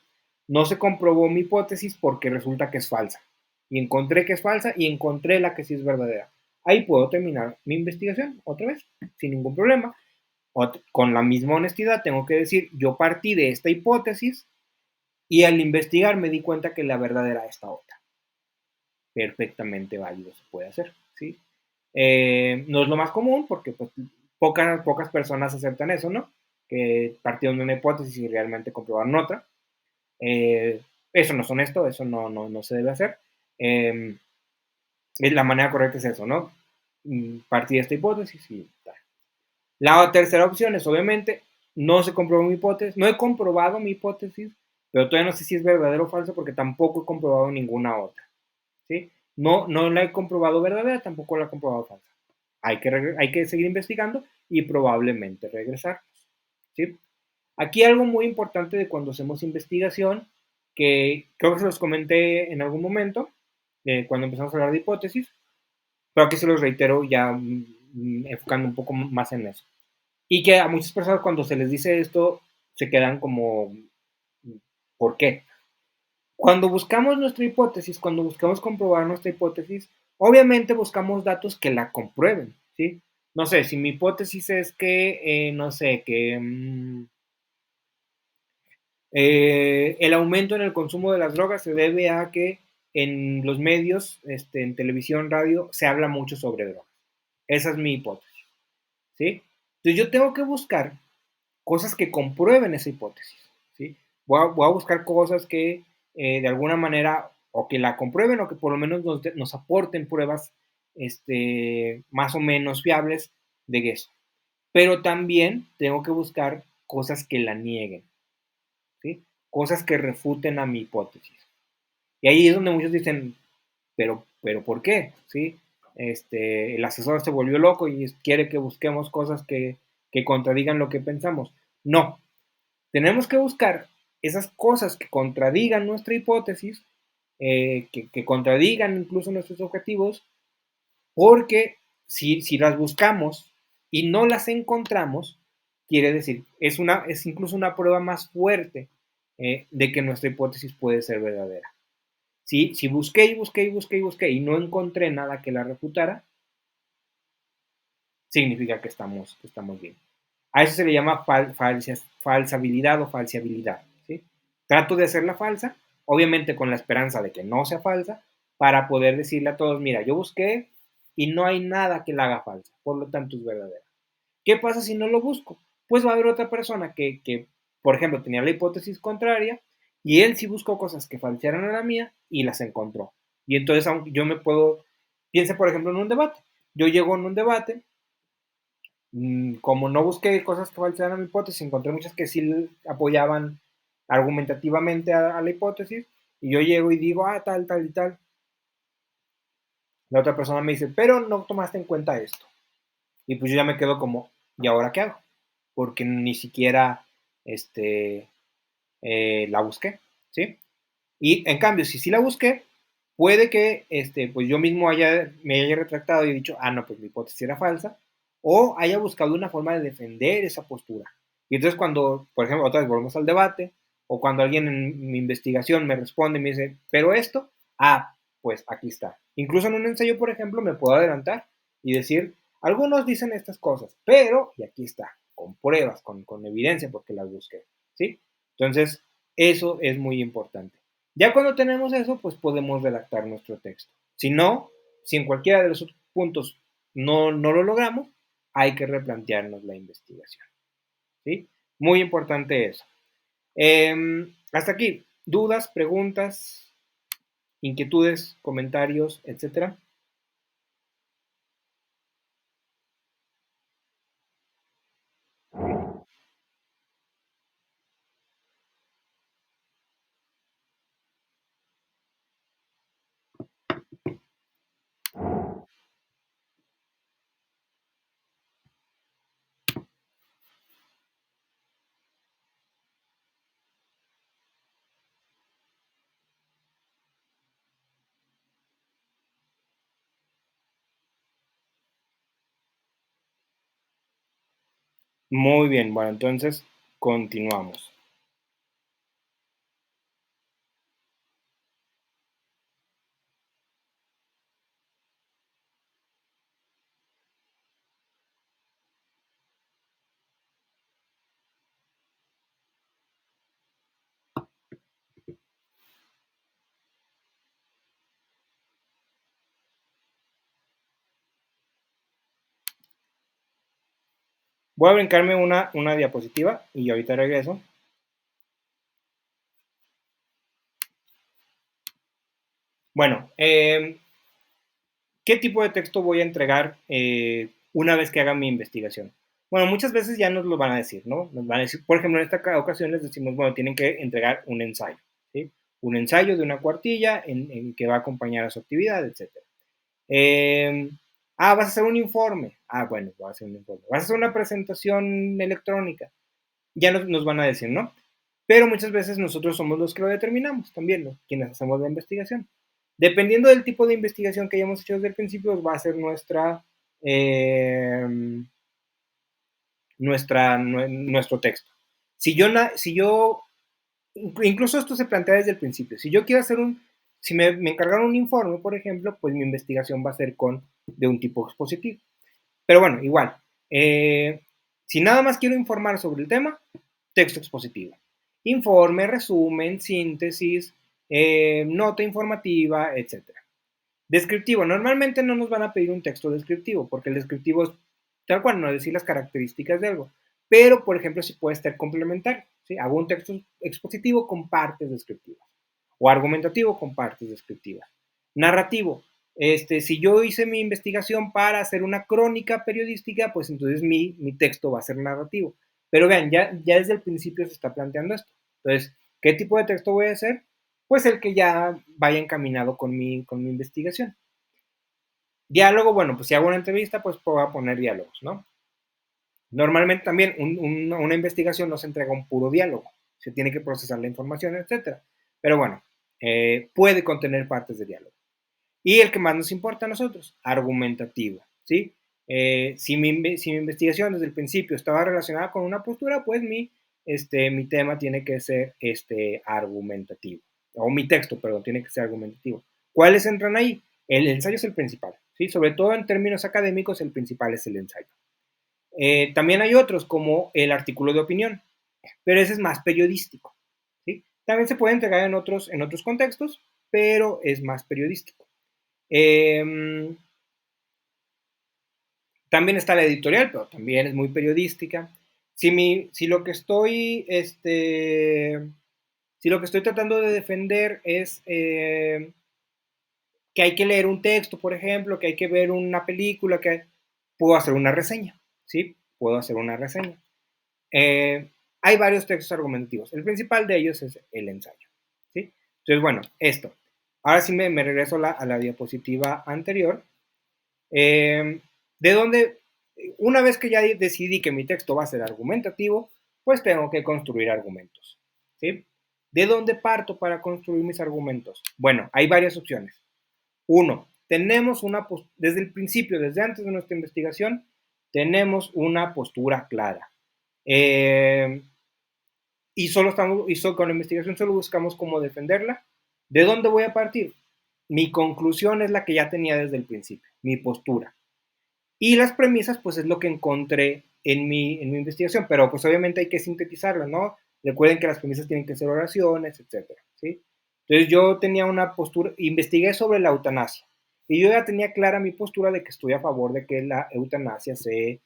[SPEAKER 2] No se comprobó mi hipótesis porque resulta que es falsa. Y encontré que es falsa y encontré la que sí es verdadera. Ahí puedo terminar mi investigación otra vez, sin ningún problema. Con la misma honestidad tengo que decir, yo partí de esta hipótesis y al investigar me di cuenta que la verdad era esta otra. Perfectamente válido se puede hacer, ¿sí? No es lo más común porque pues, pocas personas aceptan eso, ¿no? Que partieron de una hipótesis y realmente comprobaron otra. Eso no es honesto, eso no se debe hacer. La manera correcta es eso, ¿no? Partí de esta hipótesis y tal. La tercera opción es, obviamente, no se comprobó mi hipótesis, no he comprobado mi hipótesis, pero todavía no sé si es verdadero o falso porque tampoco he comprobado ninguna otra, ¿sí? No la he comprobado verdadera, tampoco la he comprobado falsa. Hay que seguir investigando y probablemente regresar, ¿sí? Aquí algo muy importante de cuando hacemos investigación, que creo que se los comenté en algún momento, cuando empezamos a hablar de hipótesis, pero aquí se los reitero ya enfocando un poco más en eso. Y que a muchas personas cuando se les dice esto, se quedan como, ¿por qué? Cuando buscamos nuestra hipótesis, cuando buscamos comprobar nuestra hipótesis, obviamente buscamos datos que la comprueben, ¿sí? No sé, si mi hipótesis es que, no sé, que el aumento en el consumo de las drogas se debe a que en los medios, en televisión, radio, se habla mucho sobre drogas. Esa es mi hipótesis, ¿sí? Entonces yo tengo que buscar cosas que comprueben esa hipótesis, ¿sí? Voy a buscar cosas que de alguna manera o que la comprueben o que por lo menos nos aporten pruebas más o menos fiables de eso. Pero también tengo que buscar cosas que la nieguen, ¿sí? Cosas que refuten a mi hipótesis. Y ahí es donde muchos dicen, pero ¿por qué? ¿Sí? El asesor se volvió loco y quiere que busquemos cosas que contradigan lo que pensamos. No, tenemos que buscar esas cosas que contradigan nuestra hipótesis, que contradigan incluso nuestros objetivos, porque si las buscamos y no las encontramos, quiere decir, es incluso una prueba más fuerte de que nuestra hipótesis puede ser verdadera. Si busqué y busqué y busqué y busqué y no encontré nada que la refutara, significa que estamos bien. A eso se le llama falsabilidad o falsiabilidad, ¿sí? Trato de hacerla falsa, obviamente con la esperanza de que no sea falsa, para poder decirle a todos, mira, yo busqué y no hay nada que la haga falsa, por lo tanto es verdadera. ¿Qué pasa si no lo busco? Pues va a haber otra persona que por ejemplo, tenía la hipótesis contraria y él sí buscó cosas que falsearan a la mía y las encontró. Y entonces yo piensa por ejemplo en un debate. Yo llego en un debate, como no busqué cosas que falsearan mi hipótesis, encontré muchas que sí apoyaban argumentativamente a la hipótesis, y yo llego y digo, tal, tal y tal. La otra persona me dice, pero no tomaste en cuenta esto. Y pues yo ya me quedo como, ¿y ahora qué hago? Porque ni siquiera la busqué, ¿sí? Y en cambio, si sí la busqué, puede que pues yo mismo me haya retractado y he dicho, no, pues mi hipótesis era falsa, o haya buscado una forma de defender esa postura. Y entonces cuando, por ejemplo, otra vez volvemos al debate, o cuando alguien en mi investigación me responde y me dice, pero esto, pues aquí está. Incluso en un ensayo, por ejemplo, me puedo adelantar y decir, algunos dicen estas cosas, pero, y aquí está, con pruebas, con evidencia, porque las busqué, ¿sí? Entonces, eso es muy importante. Ya cuando tenemos eso, pues podemos redactar nuestro texto. Si no, si en cualquiera de los puntos no lo logramos, hay que replantearnos la investigación, ¿sí? Muy importante eso. Hasta aquí, dudas, preguntas, inquietudes, comentarios, etcétera. Muy bien, bueno, entonces continuamos. Voy a brincarme una diapositiva y ahorita regreso. Bueno, ¿qué tipo de texto voy a entregar una vez que haga mi investigación? Bueno, muchas veces ya nos lo van a decir, ¿no? Nos van a decir, por ejemplo, en esta ocasión les decimos, bueno, tienen que entregar un ensayo, ¿sí? Un ensayo de una cuartilla en que va a acompañar a su actividad, etc. Vas a hacer un informe. Bueno, vas a hacer un informe. Vas a hacer una presentación electrónica. Ya nos van a decir, ¿no? Pero muchas veces nosotros somos los que lo determinamos también, ¿no? Quienes hacemos la investigación. Dependiendo del tipo de investigación que hayamos hecho desde el principio, va a ser nuestro texto. Si yo, incluso esto se plantea desde el principio, si yo quiero hacer si me encargaron un informe, por ejemplo, pues mi investigación va a ser de un tipo expositivo. Pero bueno, igual, si nada más quiero informar sobre el tema, texto expositivo. Informe, resumen, síntesis, nota informativa, etc. Descriptivo. Normalmente no nos van a pedir un texto descriptivo, porque el descriptivo es tal cual, no decir las características de algo. Pero, por ejemplo, sí puede estar complementario. ¿Sí? Hago un texto expositivo con partes descriptivas. O argumentativo con partes descriptivas. Narrativo. Si yo hice mi investigación para hacer una crónica periodística, pues entonces mi texto va a ser narrativo. Pero vean, ya desde el principio se está planteando esto. Entonces, ¿qué tipo de texto voy a hacer? Pues el que ya vaya encaminado con mi investigación. Diálogo, bueno, pues si hago una entrevista, pues puedo poner diálogos, ¿no? Normalmente también una investigación no se entrega un puro diálogo, se tiene que procesar la información, etcétera. Pero bueno, puede contener partes de diálogo. Y el que más nos importa a nosotros, argumentativo, ¿sí? Si mi investigación desde el principio estaba relacionada con una postura, pues mi tema tiene que ser argumentativo. O mi texto, perdón, tiene que ser argumentativo. ¿Cuáles entran ahí? El ensayo es el principal, ¿sí? Sobre todo en términos académicos, el principal es el ensayo. También hay otros, como el artículo de opinión, pero ese es más periodístico, ¿sí? También se puede entregar en otros contextos, pero es más periodístico. También está la editorial, pero también es muy periodística. Si lo que estoy, si lo que estoy tratando de defender es que hay que leer un texto, por ejemplo, que hay que ver una película, puedo hacer una reseña, ¿sí? Puedo hacer una reseña. Hay varios textos argumentativos. El principal de ellos es el ensayo, ¿sí? Entonces, bueno, esto. Ahora sí me regreso a la diapositiva anterior. De donde, una vez que ya decidí que mi texto va a ser argumentativo, pues tengo que construir argumentos, ¿sí? ¿De dónde parto para construir mis argumentos? Bueno, hay varias opciones. Uno, tenemos desde el principio, desde antes de nuestra investigación, tenemos una postura clara. Con la investigación solo buscamos cómo defenderla. ¿De dónde voy a partir? Mi conclusión es la que ya tenía desde el principio, mi postura. Y las premisas, pues es lo que encontré en mi investigación, pero pues obviamente hay que sintetizarlas, ¿no? Recuerden que las premisas tienen que ser oraciones, etcétera, ¿sí? Entonces yo tenía una postura, investigué sobre la eutanasia, y yo ya tenía clara mi postura de que estoy a favor de que la eutanasia se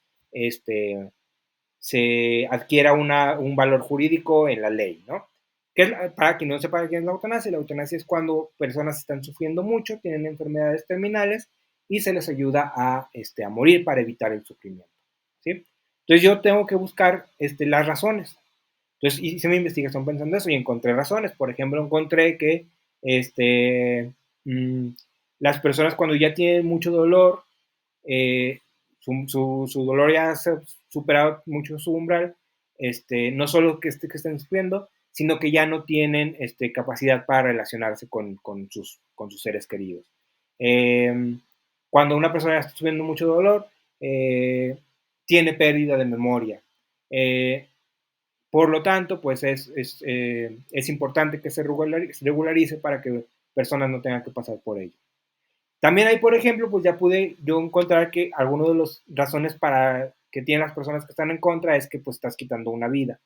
[SPEAKER 2] adquiera un valor jurídico en la ley, ¿no? Para quien no sepa qué es la eutanasia es cuando personas están sufriendo mucho, tienen enfermedades terminales y se les ayuda a morir para evitar el sufrimiento, ¿sí? Entonces yo tengo que buscar las razones. Entonces hice mi investigación pensando eso y encontré razones. Por ejemplo, encontré que este, mmm, las personas cuando ya tienen mucho dolor, eh, su dolor ya ha superado mucho su umbral, no solo que estén sufriendo, sino que ya no tienen capacidad para relacionarse con sus seres queridos. Cuando una persona está sufriendo mucho dolor, tiene pérdida de memoria. Por lo tanto, pues es importante que se regularice para que personas no tengan que pasar por ello. También hay, por ejemplo, pues ya pude yo encontrar que algunas de las razones para que tienen las personas que están en contra es que pues estás quitando una vida.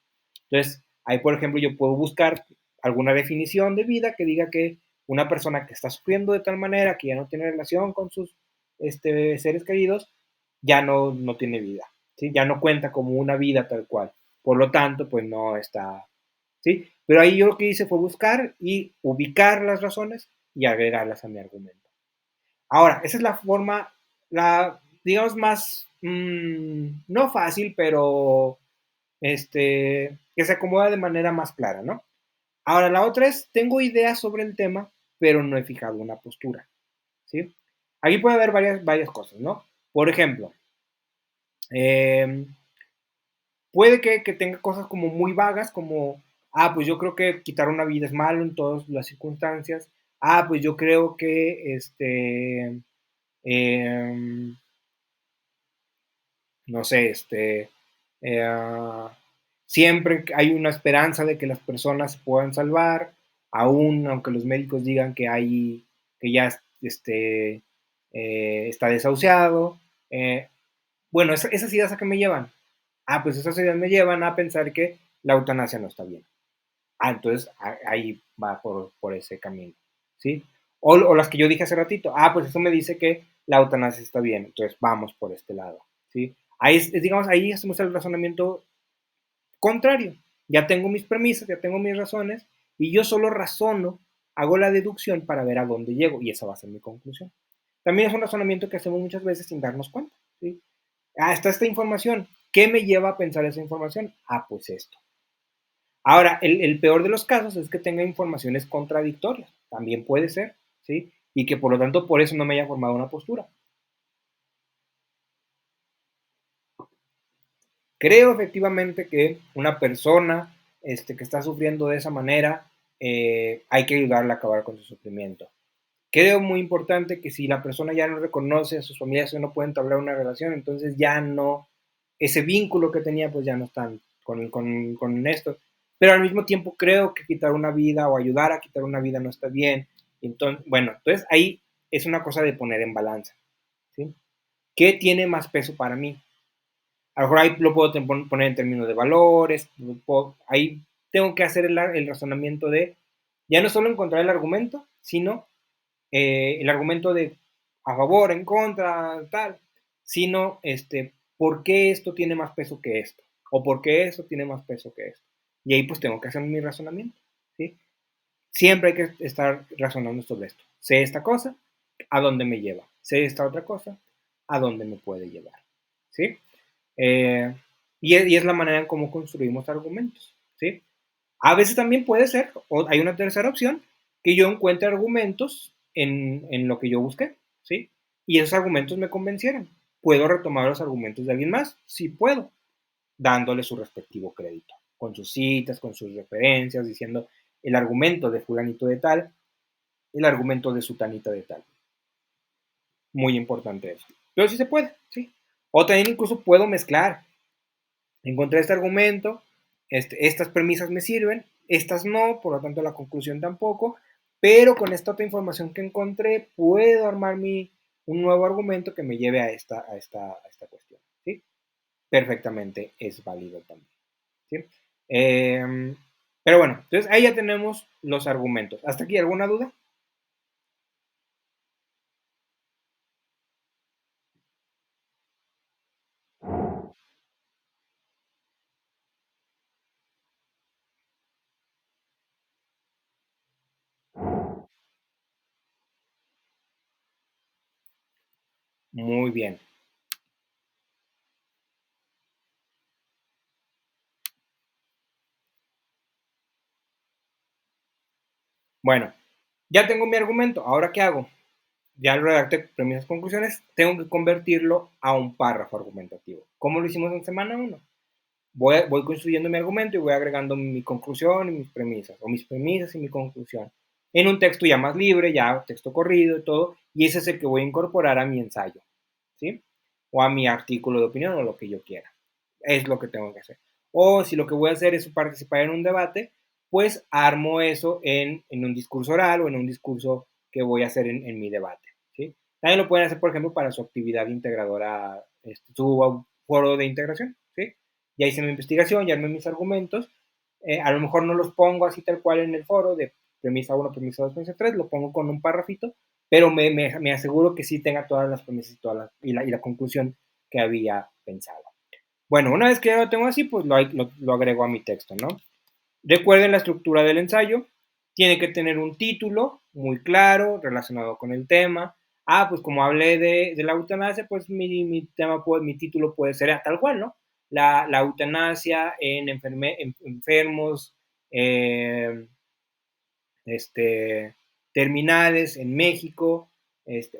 [SPEAKER 2] Entonces, ahí, por ejemplo, yo puedo buscar alguna definición de vida que diga que una persona que está sufriendo de tal manera que ya no tiene relación con sus seres queridos, ya no tiene vida, ¿sí? Ya no cuenta como una vida tal cual. Por lo tanto, pues no está, ¿sí? Pero ahí yo lo que hice fue buscar y ubicar las razones y agregarlas a mi argumento. Ahora, esa es la forma, digamos, más, no fácil, pero que se acomoda de manera más clara, ¿no? Ahora, la otra es, tengo ideas sobre el tema, pero no he fijado una postura, ¿sí? Aquí puede haber varias cosas, ¿no? Por ejemplo, eh, puede que tenga cosas como muy vagas, como, pues yo creo que quitar una vida es malo en todas las circunstancias. Pues yo creo que, eh, no sé, eh, siempre hay una esperanza de que las personas se puedan salvar, aún aunque los médicos digan que ya está desahuciado. Bueno, esas ideas a qué me llevan. Pues esas ideas me llevan a pensar que la eutanasia no está bien. Entonces ahí va por ese camino, ¿sí? O las que yo dije hace ratito, pues eso me dice que la eutanasia está bien, entonces vamos por este lado, ¿sí? Ahí, digamos, ahí hacemos el razonamiento contrario. Ya tengo mis premisas, ya tengo mis razones, y yo solo razono, hago la deducción para ver a dónde llego, y esa va a ser mi conclusión. También es un razonamiento que hacemos muchas veces sin darnos cuenta, ¿sí? Está esta información. ¿Qué me lleva a pensar esa información? Pues esto. Ahora, el peor de los casos es que tenga informaciones contradictorias, también puede ser, ¿sí? Y que por lo tanto por eso no me haya formado una postura. Creo efectivamente que una persona que está sufriendo de esa manera, hay que ayudarla a acabar con su sufrimiento. Creo muy importante que si la persona ya no reconoce a sus familias o no pueden entablar una relación, entonces ya no, ese vínculo que tenía, pues ya no están con esto. Pero al mismo tiempo creo que quitar una vida o ayudar a quitar una vida no está bien. Entonces ahí es una cosa de poner en balanza, ¿sí? ¿Qué tiene más peso para mí? A lo mejor ahí lo puedo poner en términos de valores, ahí tengo que hacer el razonamiento de, ya no solo encontrar el argumento, sino el argumento de a favor, en contra, tal, sino por qué esto tiene más peso que esto, o por qué esto tiene más peso que esto. Y ahí pues tengo que hacer mi razonamiento, ¿sí? Siempre hay que estar razonando sobre esto. Sé esta cosa, ¿a dónde me lleva? Sé esta otra cosa, ¿a dónde me puede llevar? ¿Sí? Eh, y es la manera en cómo construimos argumentos, ¿sí? A veces también puede ser, o hay una tercera opción, que yo encuentre argumentos en lo que yo busqué, ¿sí? Y esos argumentos me convencieron. ¿Puedo retomar los argumentos de alguien más? Sí puedo, dándole su respectivo crédito, con sus citas, con sus referencias, diciendo el argumento de fulanito de tal, el argumento de sutanita de tal. Muy importante eso. Pero sí se puede, ¿sí? O también incluso puedo mezclar. Encontré este argumento, estas premisas me sirven, estas no, por lo tanto la conclusión tampoco, pero con esta otra información que encontré puedo armar un nuevo argumento que me lleve a esta cuestión, ¿sí? Perfectamente es válido también, ¿sí? Eh, pero bueno, entonces ahí ya tenemos los argumentos. ¿Hasta aquí alguna duda? Muy bien. Bueno, ya tengo mi argumento. ¿Ahora qué hago? Ya lo redacté, premisas, conclusiones. Tengo que convertirlo a un párrafo argumentativo. ¿Cómo lo hicimos en semana 1? Voy construyendo mi argumento y voy agregando mi conclusión y mis premisas, o mis premisas y mi conclusión, en un texto ya más libre, ya texto corrido y todo, y ese es el que voy a incorporar a mi ensayo, ¿sí? O a mi artículo de opinión o lo que yo quiera. Es lo que tengo que hacer. O si lo que voy a hacer es participar en un debate, pues armo eso en un discurso oral o en un discurso que voy a hacer en mi debate, ¿sí? También lo pueden hacer, por ejemplo, para su actividad integradora, su foro de integración, ¿sí? Ya hice mi investigación, ya armé mis argumentos, a lo mejor no los pongo así tal cual en el foro de premisa 1, premisa 2, premisa 3, lo pongo con un párrafito, pero me aseguro que sí tenga todas las premisas y la conclusión que había pensado. Bueno, una vez que ya lo tengo así, pues lo agrego a mi texto, ¿no? Recuerden la estructura del ensayo. Tiene que tener un título muy claro, relacionado con el tema. Pues como hablé de la eutanasia, pues mi tema, mi título puede ser tal cual, ¿no? La eutanasia en enfermos este, terminales en México,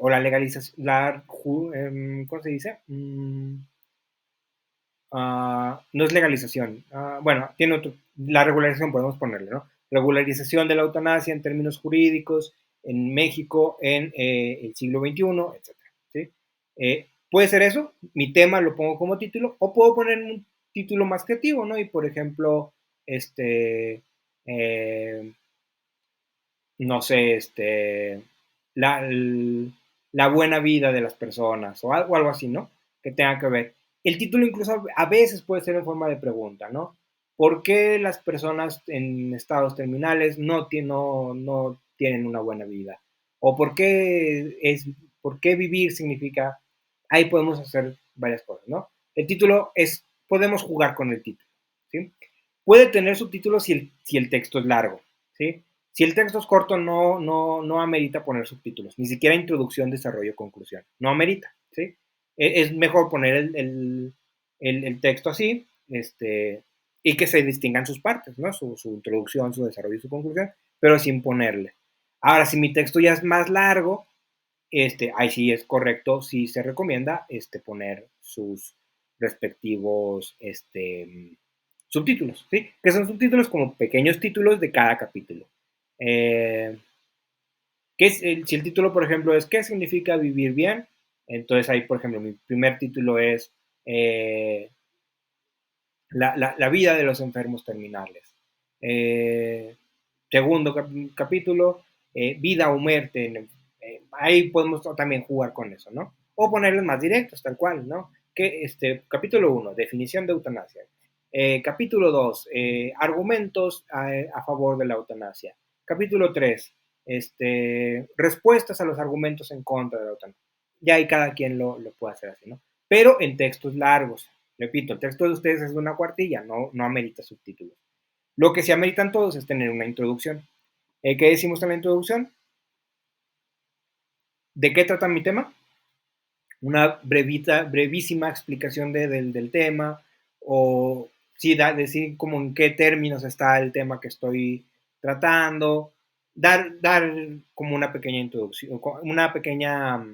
[SPEAKER 2] o la legalización, ¿cómo se dice? No es legalización. Bueno, tiene la regularización, podemos ponerle, ¿no? Regularización de la eutanasia en términos jurídicos en México en el siglo XXI, etcétera, ¿sí? Puede ser eso, mi tema lo pongo como título, o puedo poner un título más creativo, ¿no? Y por ejemplo, eh, no sé, la, la buena vida de las personas o algo así, ¿no? Que tenga que ver. El título incluso a veces puede ser en forma de pregunta, ¿no? ¿Por qué las personas en estados terminales no tienen una buena vida? ¿O por qué vivir significa? Ahí podemos hacer varias cosas, ¿no? El título podemos jugar con el título, ¿sí? Puede tener subtítulos si el texto es largo, ¿sí? Si el texto es corto, no amerita poner subtítulos, ni siquiera introducción, desarrollo, conclusión. No amerita, ¿sí? Es mejor poner el texto así, y que se distingan sus partes, ¿no? Su introducción, su desarrollo y su conclusión, pero sin ponerle. Ahora, si mi texto ya es más largo, ahí sí es correcto, sí se recomienda poner sus respectivos subtítulos, ¿sí? Que son subtítulos como pequeños títulos de cada capítulo. Eh, si el título, por ejemplo, es ¿qué significa vivir bien? Entonces ahí, por ejemplo, mi primer título es eh, la vida de los enfermos terminales. Eh, segundo capítulo, vida o muerte. Ahí podemos también jugar con eso, ¿no? O ponerles más directos, tal cual, ¿no? Que capítulo 1, definición de eutanasia. Capítulo 2, argumentos a favor de la eutanasia. Capítulo 3, respuestas a los argumentos en contra de la eutanasia. Ya ahí cada quien lo puede hacer así, ¿no? Pero en textos largos. Repito, el texto de ustedes es de una cuartilla, no amerita subtítulos. Lo que sí ameritan todos es tener una introducción. ¿Qué decimos en la introducción? ¿De qué trata mi tema? Una brevísima explicación del tema, o sí, decir como en qué términos está el tema que estoy tratando, dar como una pequeña introducción, una pequeña,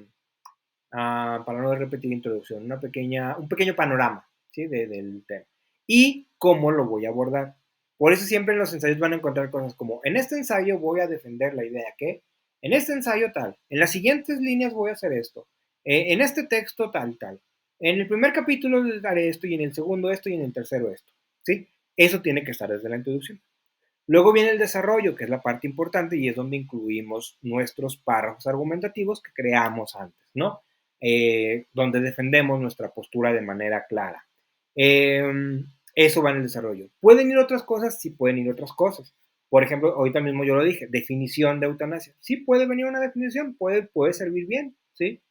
[SPEAKER 2] para no repetir introducción, un pequeño panorama, ¿sí? Del tema. Y cómo lo voy a abordar. Por eso siempre en los ensayos van a encontrar cosas como, en este ensayo voy a defender la idea que, en este ensayo tal, en las siguientes líneas voy a hacer esto, En este texto tal, tal. En el primer capítulo les daré esto, y en el segundo esto, y en el tercero esto. ¿Sí? Eso tiene que estar desde la introducción. Luego viene el desarrollo, que es la parte importante y es donde incluimos nuestros párrafos argumentativos que creamos antes, ¿no? Donde defendemos nuestra postura de manera clara. Eso va en el desarrollo. ¿Pueden ir otras cosas? Sí, pueden ir otras cosas. Por ejemplo, ahorita mismo yo lo dije, definición de eutanasia. Sí puede venir una definición, puede servir bien, ¿sí?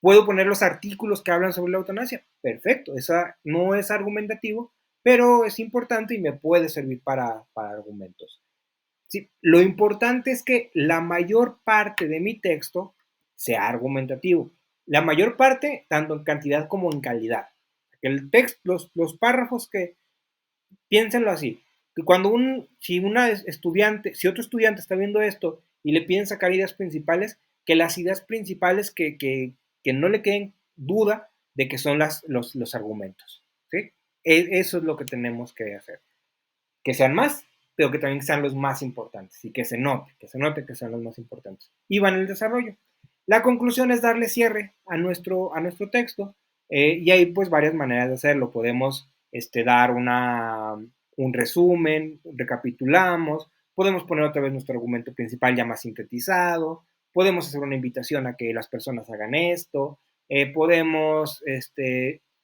[SPEAKER 2] ¿Puedo poner los artículos que hablan sobre la eutanasia? Perfecto, esa no es argumentativo, pero es importante y me puede servir para argumentos. Sí, lo importante es que la mayor parte de mi texto sea argumentativo. La mayor parte, tanto en cantidad como en calidad. El texto, los párrafos que, piénsenlo así, que cuando si otro estudiante está viendo esto y le piden sacar ideas principales, que las ideas principales que no le queden duda de que son los argumentos. ¿Sí? Eso es lo que tenemos que hacer. Que sean más, pero que también sean los más importantes y que se note que sean los más importantes. Y van en el desarrollo. La conclusión es darle cierre a nuestro texto y hay pues varias maneras de hacerlo. Podemos dar un resumen, recapitulamos, podemos poner otra vez nuestro argumento principal ya más sintetizado, podemos hacer una invitación a que las personas hagan esto, podemos,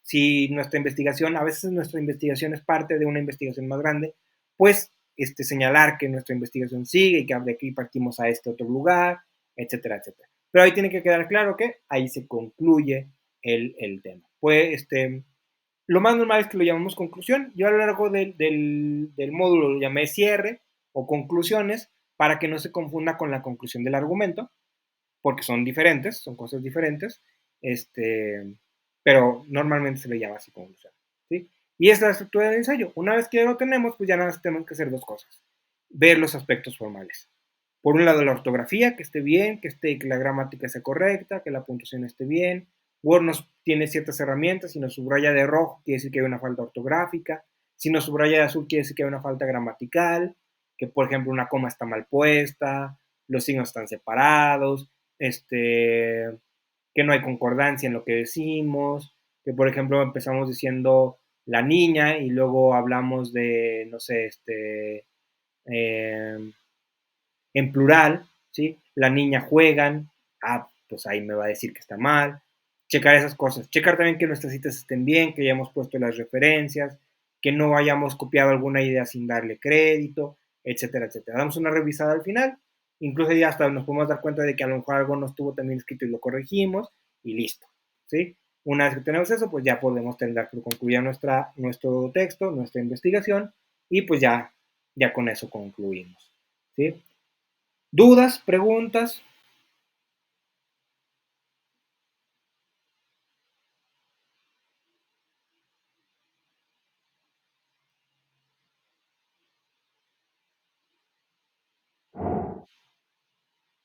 [SPEAKER 2] si nuestra investigación, a veces nuestra investigación es parte de una investigación más grande, pues señalar que nuestra investigación sigue y que de aquí partimos a este otro lugar, etcétera, etcétera. Pero ahí tiene que quedar claro que ahí se concluye el tema. Pues lo más normal es que lo llamemos conclusión. Yo a lo largo del módulo lo llamé cierre o conclusiones para que no se confunda con la conclusión del argumento, porque son diferentes, son cosas diferentes, pero normalmente se le llama así conclusión. ¿Sí? Y esta es la estructura del ensayo. Una vez que ya lo tenemos, pues ya nada más tenemos que hacer dos cosas. Ver los aspectos formales. Por un lado, la ortografía, que esté bien, que la gramática sea correcta, que la puntuación esté bien. Word nos tiene ciertas herramientas. Si nos subraya de rojo, quiere decir que hay una falta ortográfica. Si nos subraya de azul, quiere decir que hay una falta gramatical. Que, por ejemplo, una coma está mal puesta, los signos están separados, que no hay concordancia en lo que decimos, que, por ejemplo, empezamos diciendo la niña y luego hablamos de, no sé, eh, en plural, ¿sí? La niña juegan, pues ahí me va a decir que está mal. Checar esas cosas. Checar también que nuestras citas estén bien, que hayamos puesto las referencias, que no hayamos copiado alguna idea sin darle crédito, etcétera, etcétera. Damos una revisada al final, incluso ya hasta nos podemos dar cuenta de que a lo mejor algo no estuvo también escrito y lo corregimos y listo, ¿sí? Una vez que tenemos eso, pues ya podemos tener que concluir nuestro texto, nuestra investigación y pues ya con eso concluimos, ¿sí? ¿Dudas? ¿Preguntas?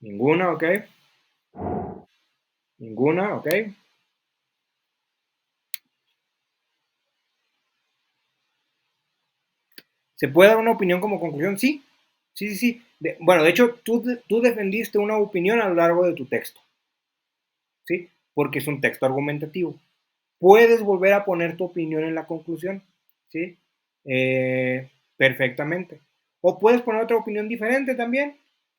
[SPEAKER 2] Ninguna, ok. Ninguna, ok. ¿Se puede dar una opinión como conclusión? Sí. Sí, sí, sí. Bueno, de hecho, tú defendiste una opinión a lo largo de tu texto, ¿sí? Porque es un texto argumentativo. Puedes volver a poner tu opinión en la conclusión, ¿sí? Perfectamente. O puedes poner otra opinión diferente también,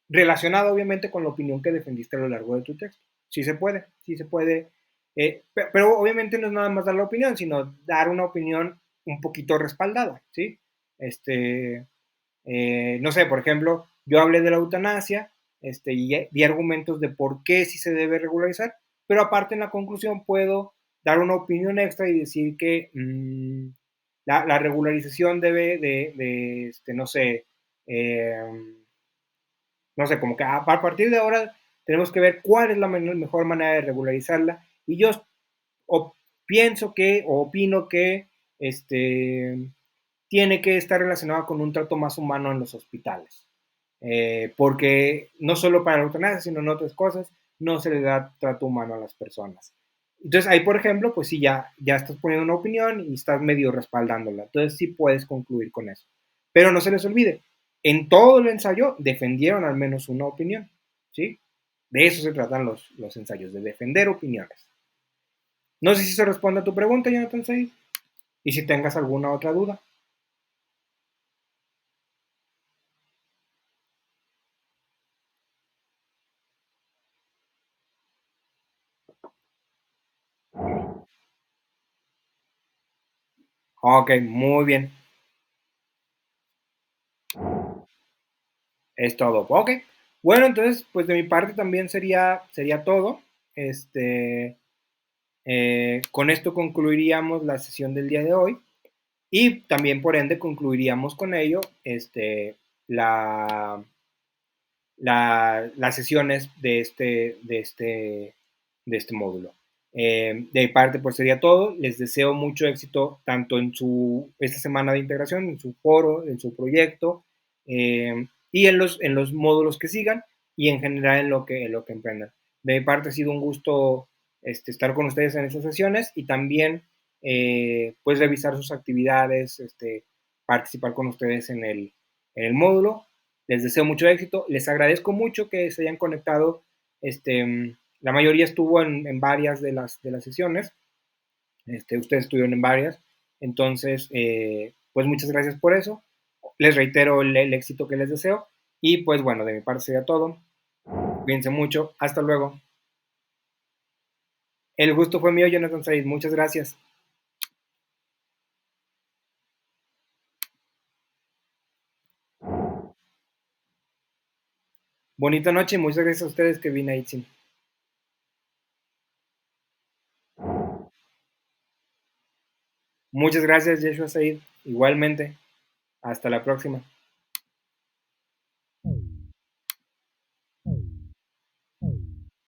[SPEAKER 2] relacionada obviamente con la opinión que defendiste a lo largo de tu texto. Sí se puede, sí se puede. Pero obviamente no es nada más dar la opinión, sino dar una opinión un poquito respaldada, ¿sí? No sé, por ejemplo, yo hablé de la eutanasia y di argumentos de por qué sí se debe regularizar, pero aparte en la conclusión puedo dar una opinión extra y decir que la regularización debe no sé, no sé, como que a partir de ahora tenemos que ver cuál es la mejor manera de regularizarla y yo pienso que o opino que tiene que estar relacionado con un trato más humano en los hospitales. Porque no solo para la eutanasia, sino en otras cosas, no se le da trato humano a las personas. Entonces ahí, por ejemplo, pues sí, ya estás poniendo una opinión y estás medio respaldándola. Entonces sí puedes concluir con eso. Pero no se les olvide, en todo el ensayo defendieron al menos una opinión, ¿sí? De eso se tratan los ensayos, de defender opiniones. No sé si se responde a tu pregunta, Jonathan Said, y si tengas alguna otra duda. Ok, muy bien. Es todo. Ok. Bueno, entonces, pues de mi parte también sería todo. Este, con esto concluiríamos la sesión del día de hoy y también por ende concluiríamos con ello la, las sesiones de este módulo. De mi parte, pues sería todo. Les deseo mucho éxito tanto en esta semana de integración, en su foro, en su proyecto y en los módulos que sigan y en general en lo que emprendan. De mi parte, ha sido un gusto estar con ustedes en estas sesiones y también pues revisar sus actividades, participar con ustedes en el módulo. Les deseo mucho éxito. Les agradezco mucho que se hayan conectado. La mayoría estuvo en varias de las sesiones. Ustedes estuvieron en varias. Entonces, pues muchas gracias por eso. Les reitero el éxito que les deseo. Y pues bueno, de mi parte sería todo. Cuídense mucho. Hasta luego. El gusto fue mío, Jonathan Said. Muchas gracias. Bonita noche y muchas gracias a ustedes que vine ahí. Muchas gracias, Yeshua Said. Igualmente. Hasta la próxima.